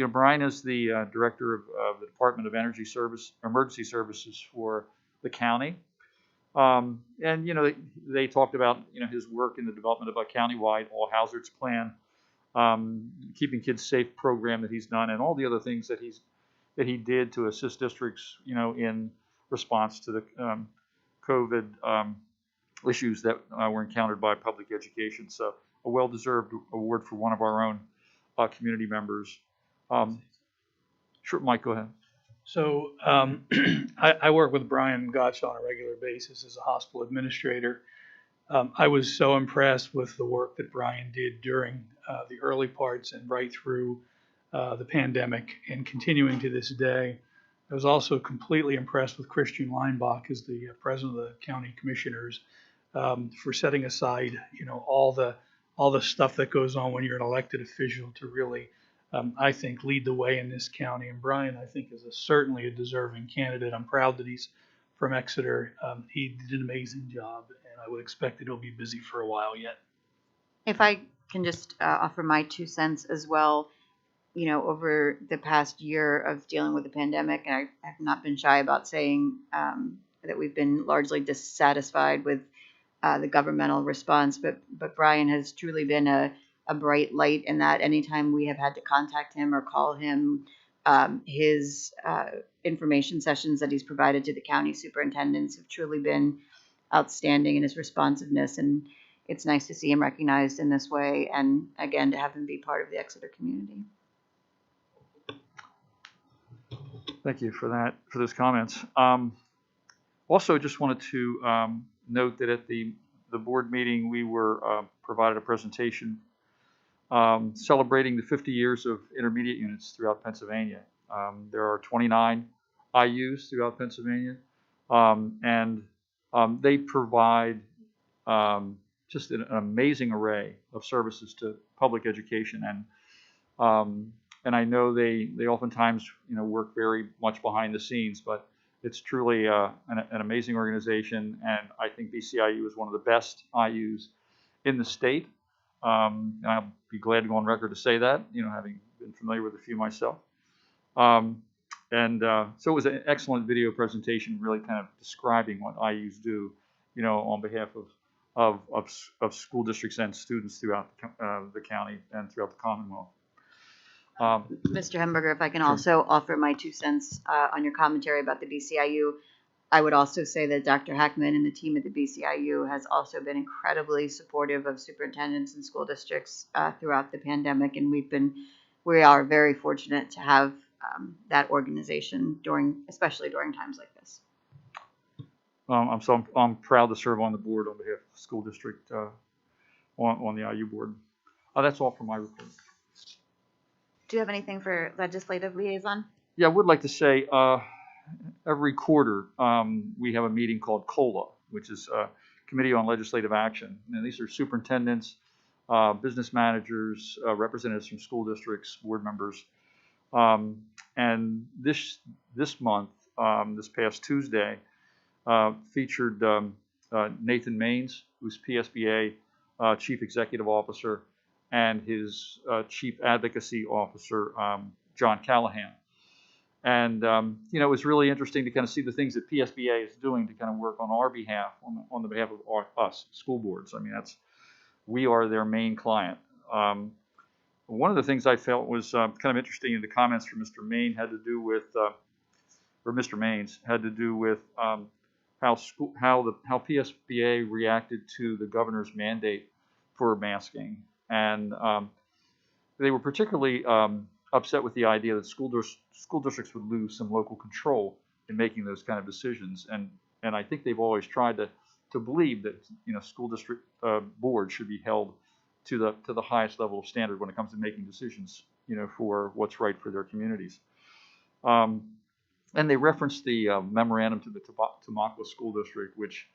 Brian is the director of the Department of Emergency Services for the county. They talked about his work in the development of a countywide all hazards plan, keeping kids safe program that he's done, and all the other things that he did to assist districts in response to the COVID issues that were encountered by public education. So a well-deserved award for one of our own community members. Sure, Mike, go ahead. So I work with Brian Gottschall on a regular basis as a hospital administrator. I was so impressed with the work that Brian did during the early parts and right through the pandemic and continuing to this day. I was also completely impressed with Christian Leinbach as the president of the county commissioners for setting aside, all the stuff that goes on when you're an elected official to really, I think, lead the way in this county. And Brian, I think, is certainly a deserving candidate. I'm proud that he's from Exeter. He did an amazing job, and I would expect that he'll be busy for a while yet. If I can just offer my 2 cents as well, over the past year of dealing with the pandemic, and I have not been shy about saying that we've been largely dissatisfied with the governmental response, but Brian has truly been a bright light in that. Anytime we have had to contact him or call him, his information sessions that he's provided to the county superintendents have truly been outstanding in his responsiveness, and it's nice to see him recognized in this way, and again, to have him be part of the Exeter community. Thank you for those comments. Also, just wanted to note that at the board meeting, we were provided a presentation celebrating the 50 years of intermediate units throughout Pennsylvania. There are 29 IUs throughout Pennsylvania, and they provide just an amazing array of services to public education, and I know they oftentimes work very much behind the scenes, but it's truly an amazing organization, and I think BCIU is one of the best IUs in the state. And I'll be glad to go on record to say that, having been familiar with a few myself. So it was an excellent video presentation, really kind of describing what IUs do, on behalf of school districts and students throughout the county and throughout the Commonwealth. Mr. Hamburger, if I can also offer my 2 cents on your commentary about the BCIU. I would also say that Dr. Hackman and the team at the BCIU has also been incredibly supportive of superintendents and school districts throughout the pandemic, and we are very fortunate to have that organization especially during times like this. I'm proud to serve on the board on behalf of the school district on the IU board. That's all for my report. Do you have anything for legislative liaison? Yeah, I would like to say every quarter we have a meeting called COLA, which is Committee on Legislative Action. And these are superintendents, business managers, representatives from school districts, board members. And this month, this past Tuesday, featured Nathan Maines, who's PSBA Chief Executive Officer, and his Chief Advocacy Officer, John Callahan. And, it was really interesting to kind of see the things that PSBA is doing to kind of work on our behalf, on the behalf of us, school boards. I mean, we are their main client. One of the things I felt was kind of interesting in the comments from Mr. Maines had to do with how PSBA reacted to the governor's mandate for masking, and they were particularly upset with the idea that school districts would lose some local control in making those kind of decisions, and I think they've always tried to believe that school district boards should be held to the highest level of standard when it comes to making decisions for what's right for their communities. And they referenced the memorandum to the Tamaqua School District, which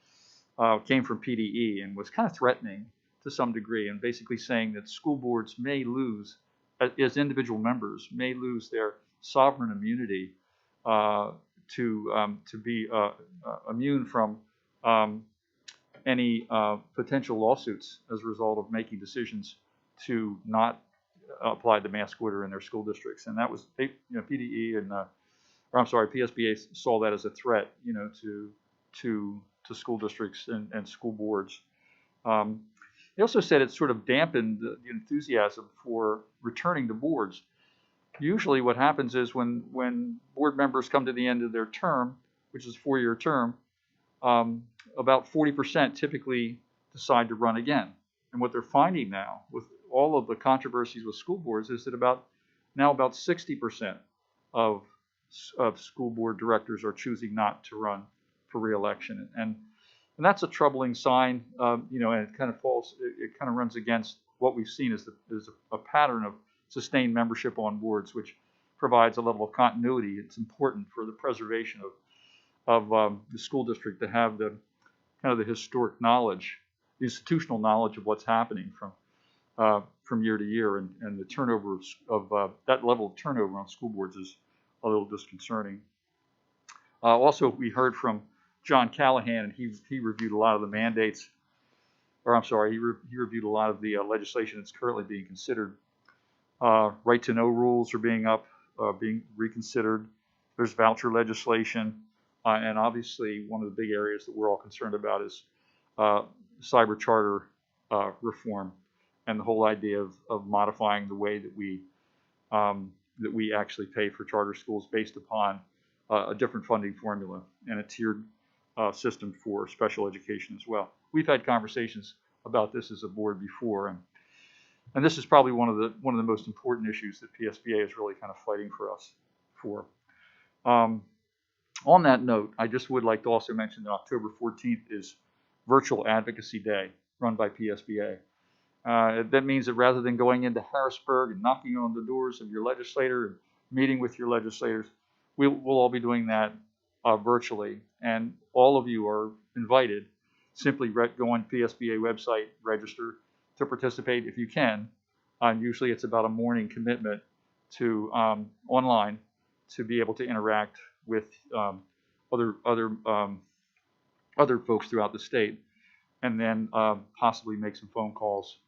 came from PDE and was kind of threatening to some degree, and basically saying that school boards may lose, as individual members, may lose their sovereign immunity to be immune from any potential lawsuits as a result of making decisions to not apply the mask order in their school districts. And that was, PDE and PSBA saw that as a threat, to school districts and school boards. They also said it sort of dampened the enthusiasm for returning to boards. Usually what happens is when board members come to the end of their term, which is a 4-year term, about 40% typically decide to run again. And what they're finding now with all of the controversies with school boards is that about 60% of school board directors are choosing not to run for re-election, and that's a troubling sign. And it kind of runs against what we've seen as a pattern of sustained membership on boards, which provides a level of continuity. It's important for the preservation of the school district to have the kind of the historic knowledge, the institutional knowledge of what's happening from year to year, and the turnover of that level of turnover on school boards is a little disconcerting. Also, we heard from John Callahan, and he reviewed a lot of the mandates, he reviewed a lot of the legislation that's currently being considered. Right to know rules are being reconsidered. There's voucher legislation, and obviously one of the big areas that we're all concerned about is cyber charter reform, and the whole idea of modifying the way that we actually pay for charter schools based upon a different funding formula and a tiered system for special education as well. We've had conversations about this as a board before, and this is probably one of the most important issues that PSBA is really kind of fighting for us for. On that note, I just would like to also mention that October 14th is Virtual Advocacy Day run by PSBA. That means that rather than going into Harrisburg and knocking on the doors of your legislator and meeting with your legislators, we'll all be doing that virtually. And all of you are invited. Simply go on PSBA website, register to participate if you can. Usually it's about a morning commitment to online to be able to interact with other folks throughout the state, and then possibly make some phone calls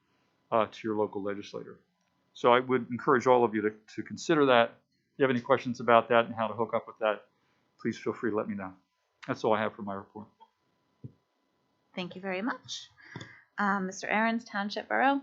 to your local legislator. So I would encourage all of you to consider that. If you have any questions about that and how to hook up with that, please feel free to let me know. That's all I have for my report. Thank you very much. Mr. Ahrens, Township Borough.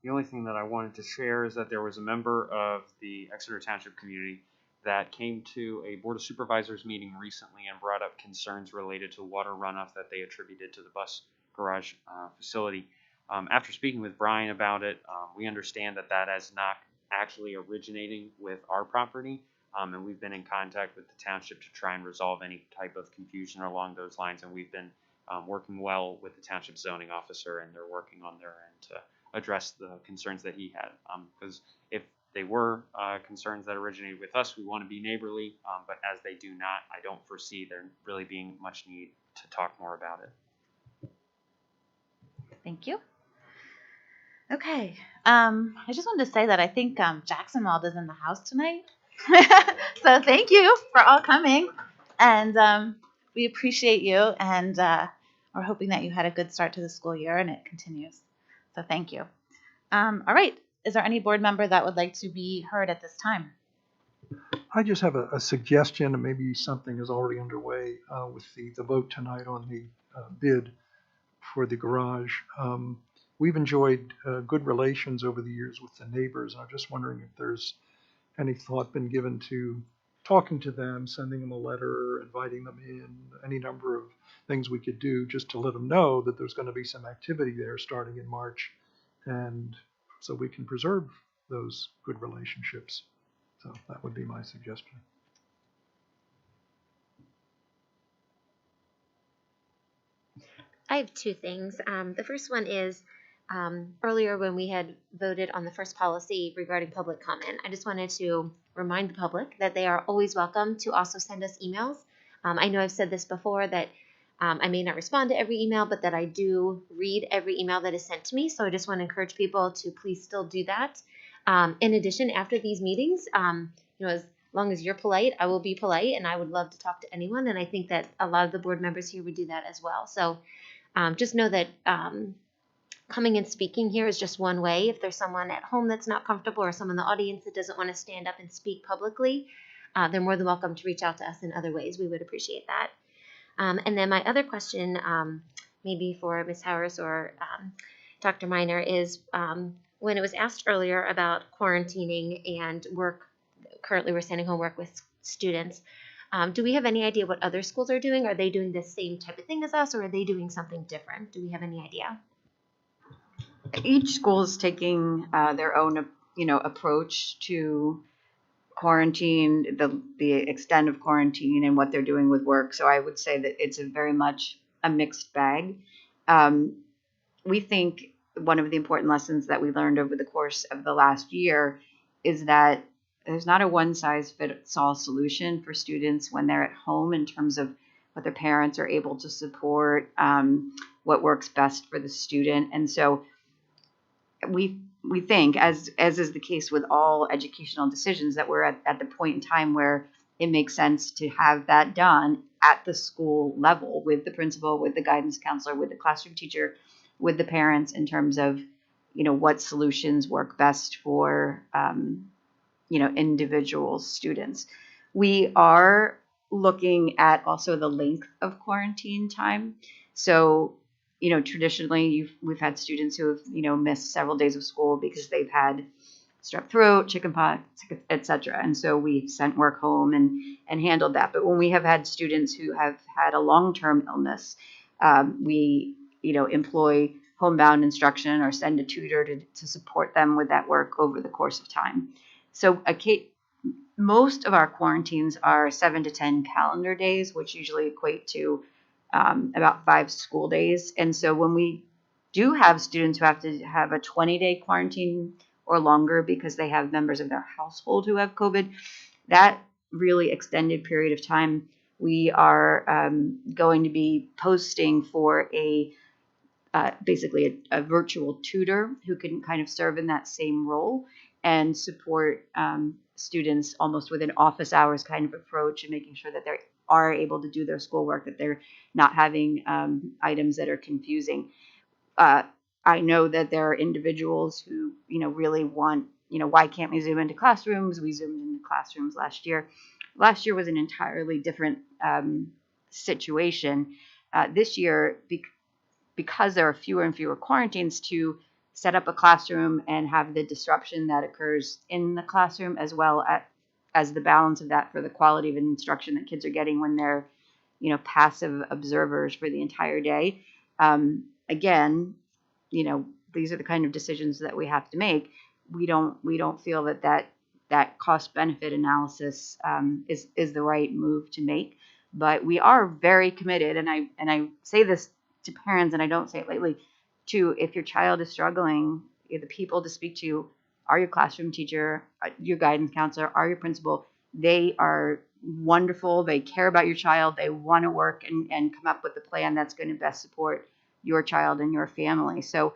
The only thing that I wanted to share is that there was a member of the Exeter Township community that came to a Board of Supervisors meeting recently and brought up concerns related to water runoff that they attributed to the bus garage facility. After speaking with Brian about it, we understand that that is not actually originating with our property, and we've been in contact with the township to try and resolve any type of confusion along those lines, and we've been working well with the township zoning officer, and they're working on their end to address the concerns that he had. Because if they were concerns that originated with us, we want to be neighborly, but as they do not, I don't foresee there really being much need to talk more about it. Thank you. Okay. I just wanted to say that I think Jackson Wald is in the house tonight. So thank you for all coming. And we appreciate you. And we're hoping that you had a good start to the school year and it continues. So thank you. All right. Is there any board member that would like to be heard at this time? I just have a suggestion, and maybe something is already underway with the vote tonight on the bid for the garage. We've enjoyed good relations over the years with the neighbors. I'm just wondering if there's any thought been given to talking to them, sending them a letter, inviting them in, any number of things we could do just to let them know that there's going to be some activity there starting in March, and so we can preserve those good relationships. So that would be my suggestion. I have two things. The first one is earlier when we had voted on the first policy regarding public comment, I just wanted to remind the public that they are always welcome to also send us emails. I know I've said this before that I may not respond to every email, but that I do read every email that is sent to me. So I just want to encourage people to please still do that. In addition, after these meetings, as long as you're polite, I will be polite, and I would love to talk to anyone. And I think that a lot of the board members here would do that as well. So just know that coming and speaking here is just one way. If there's someone at home that's not comfortable or someone in the audience that doesn't want to stand up and speak publicly, they're more than welcome to reach out to us in other ways. We would appreciate that. And then my other question, maybe for Ms. Harris or Dr. Miner, is when it was asked earlier about quarantining and work, currently we're sending homework with students, do we have any idea what other schools are doing? Are they doing the same type of thing as us, or are they doing something different? Do we have any idea? Each school is taking their own, approach to quarantine, the extent of quarantine, and what they're doing with work. So I would say that it's very much a mixed bag. We think one of the important lessons that we learned over the course of the last year is that there's not a one-size-fits-all solution for students when they're at home in terms of what their parents are able to support, what works best for the student. And so we think, as is the case with all educational decisions, that we're at the point in time where it makes sense to have that done at the school level with the principal, with the guidance counselor, with the classroom teacher, with the parents, in terms of, what solutions work best for, individual students. We are looking at also the length of quarantine time. So, traditionally we've had students who have, missed several days of school because they've had strep throat, chickenpox, etc. And so we've sent work home and handled that. But when we have had students who have had a long-term illness, we, employ homebound instruction or send a tutor to support them with that work over the course of time. So most of our quarantines are 7 to 10 calendar days, which usually equate to about 5 school days. And so when we do have students who have to have a 20-day quarantine or longer because they have members of their household who have COVID, that really extended period of time, we are going to be posting for basically a virtual tutor who can kind of serve in that same role and support students almost with an office hours kind of approach, and making sure that they are able to do their schoolwork, that they're not having items that are confusing. I know that there are individuals who, really want, why can't we Zoom into classrooms? We Zoomed into classrooms last year. Last year was an entirely different situation. This year, because there are fewer and fewer quarantines, to set up a classroom and have the disruption that occurs in the classroom as well as the balance of that for the quality of instruction that kids are getting when they're, passive observers for the entire day. Again, these are the kind of decisions that we have to make. We don't feel that cost benefit analysis is the right move to make. But we are very committed, and I say this to parents, and I don't say it lightly, to if your child is struggling, the people to speak to are your classroom teacher, your guidance counselor, are your principal. They are wonderful. They care about your child. They want to work and come up with a plan that's going to best support your child and your family. So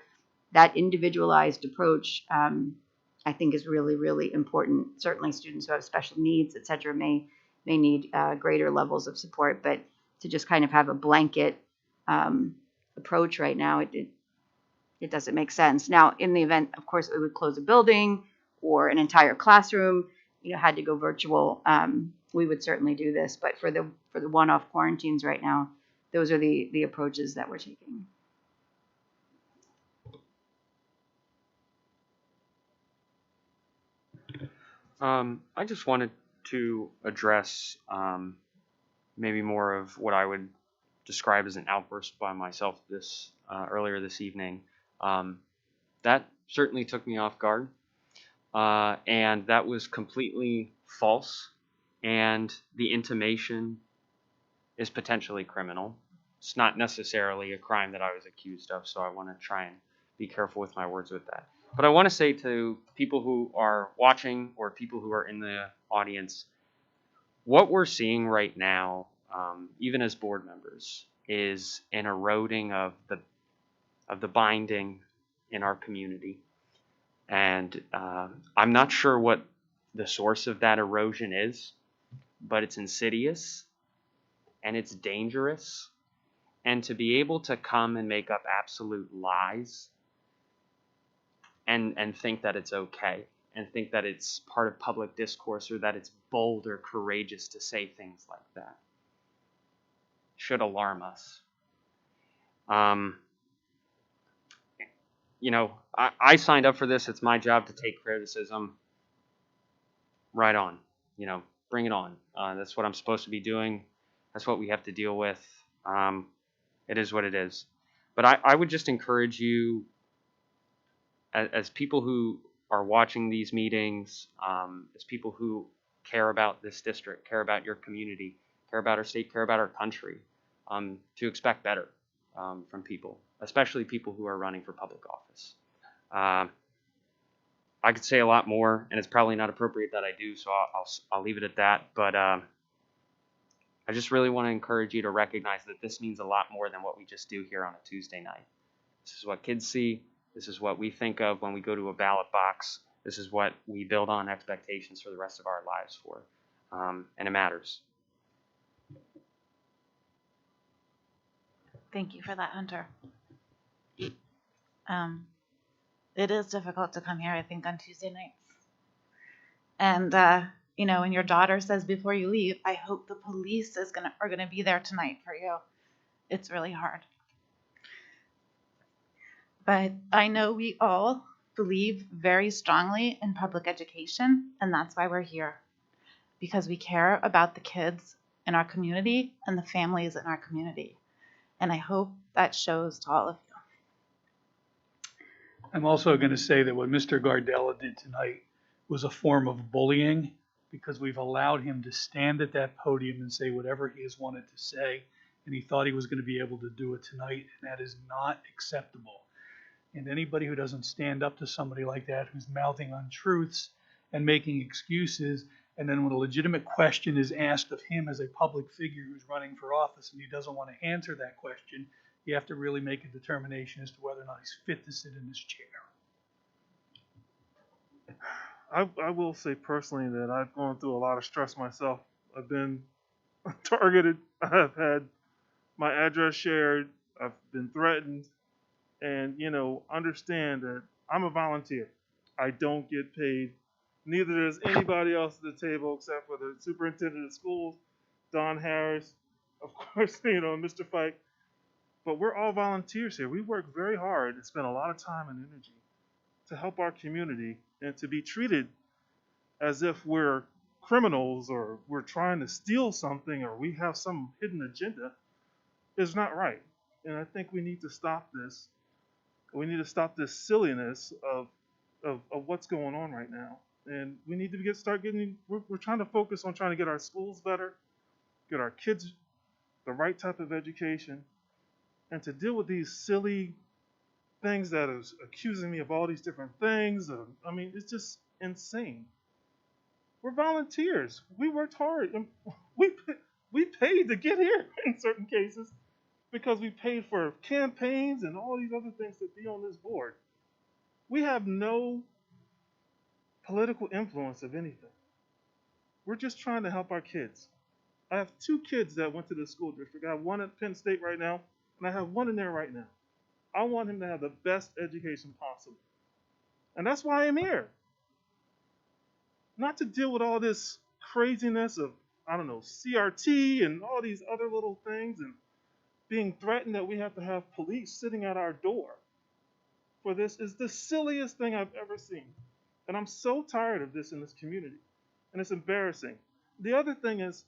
that individualized approach, I think, is really, really important. Certainly students who have special needs, et cetera, may need greater levels of support, but to just kind of have a blanket approach right now, it doesn't make sense. Now, in the event, of course, we would close a building or an entire classroom, had to go virtual, we would certainly do this. But for the one-off quarantines right now, those are the approaches that we're taking. I just wanted to address maybe more of what I would describe as an outburst by myself earlier this evening. That certainly took me off guard, and that was completely false, and the intimation is potentially criminal. It's not necessarily a crime that I was accused of, so I want to try and be careful with my words with that. But I want to say to people who are watching or people who are in the audience, what we're seeing right now, even as board members, is an eroding of the binding in our community. And I'm not sure what the source of that erosion is, but it's insidious and it's dangerous. And to be able to come and make up absolute lies and think that it's okay, and think that it's part of public discourse, or that it's bold or courageous to say things like that, should alarm us. I signed up for this. It's my job to take criticism. Right on. Bring it on. That's what I'm supposed to be doing. That's what we have to deal with. It is what it is. But I would just encourage you, as people who are watching these meetings, as people who care about this district, care about your community, care about our state, care about our country, to expect better from people, especially people who are running for public office. I could say a lot more, and it's probably not appropriate that I do, so I'll leave it at that. But I just really want to encourage you to recognize that this means a lot more than what we just do here on a Tuesday night. This is what kids see. This is what we think of when we go to a ballot box. This is what we build on expectations for the rest of our lives for. And it matters. Thank you for that, Hunter. It is difficult to come here, I think, on Tuesday nights. And, when your daughter says before you leave, I hope the police are gonna be there tonight for you. It's really hard. But I know we all believe very strongly in public education, and that's why we're here. Because we care about the kids in our community and the families in our community. And I hope that shows to all of you. I'm also going to say that what Mr. Gardella did tonight was a form of bullying, because we've allowed him to stand at that podium and say whatever he has wanted to say, and he thought he was going to be able to do it tonight, and that is not acceptable. And anybody who doesn't stand up to somebody like that, who's mouthing untruths and making excuses, and then when a legitimate question is asked of him as a public figure who's running for office and he doesn't want to answer that question, you have to really make a determination as to whether or not he's fit to sit in this chair. I will say personally that I've gone through a lot of stress myself. I've been targeted. I've had my address shared. I've been threatened. And, understand that I'm a volunteer. I don't get paid. Neither does anybody else at the table except for the superintendent of schools, Don Harris, of course, Mr. Fike. But we're all volunteers here. We work very hard and spend a lot of time and energy to help our community and to be treated as if we're criminals or we're trying to steal something or we have some hidden agenda is not right. And I think we need to stop this. We need to stop this silliness of what's going on right now. And we need to start getting, we're trying to focus on trying to get our schools better, get our kids the right type of education, and to deal with these silly things that is accusing me of all these different things. I mean, it's just insane. We're volunteers. We worked hard. And we paid to get here in certain cases because we paid for campaigns and all these other things to be on this board. We have no political influence of anything. We're just trying to help our kids. I have 2 kids that went to the school district. I have one at Penn State right now, and I have one in there right now. I want him to have the best education possible. And that's why I'm here. Not to deal with all this craziness of, I don't know, CRT and all these other little things and being threatened that we have to have police sitting at our door for this is the silliest thing I've ever seen. And I'm so tired of this in this community. And it's embarrassing. The other thing is,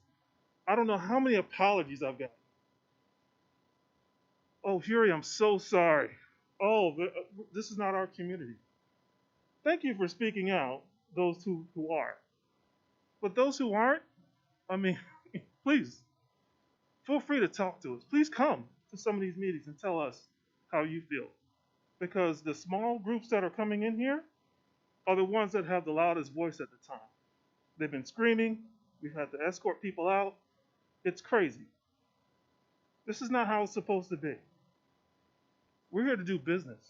I don't know how many apologies I've got. Oh, Fury, I'm so sorry. Oh, this is not our community. Thank you for speaking out, those who are. But those who aren't, I mean, please, feel free to talk to us. Please come to some of these meetings and tell us how you feel. Because the small groups that are coming in here are the ones that have the loudest voice at the time. They've been screaming. We've had to escort people out. It's crazy. This is not how it's supposed to be. We're here to do business,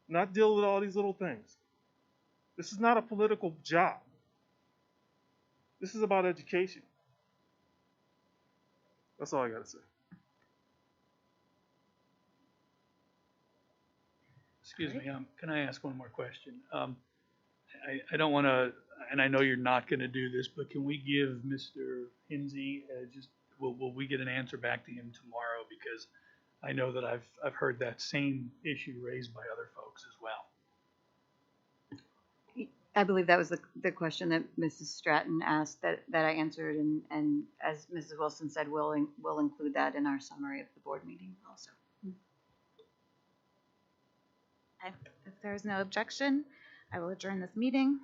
not deal with all these little things. This is not a political job. This is about education. That's all I got to say. Excuse me, can I ask one more question? I don't want to, and I know you're not going to do this, but can we give Mr. Hinsey will we get an answer back to him tomorrow? Because I know that I've heard that same issue raised by other folks as well. I believe that was the question that Mrs. Stratton asked that I answered, and as Mrs. Wilson said, we'll include that in our summary of the board meeting also. Okay. If there is no objection, I will adjourn this meeting.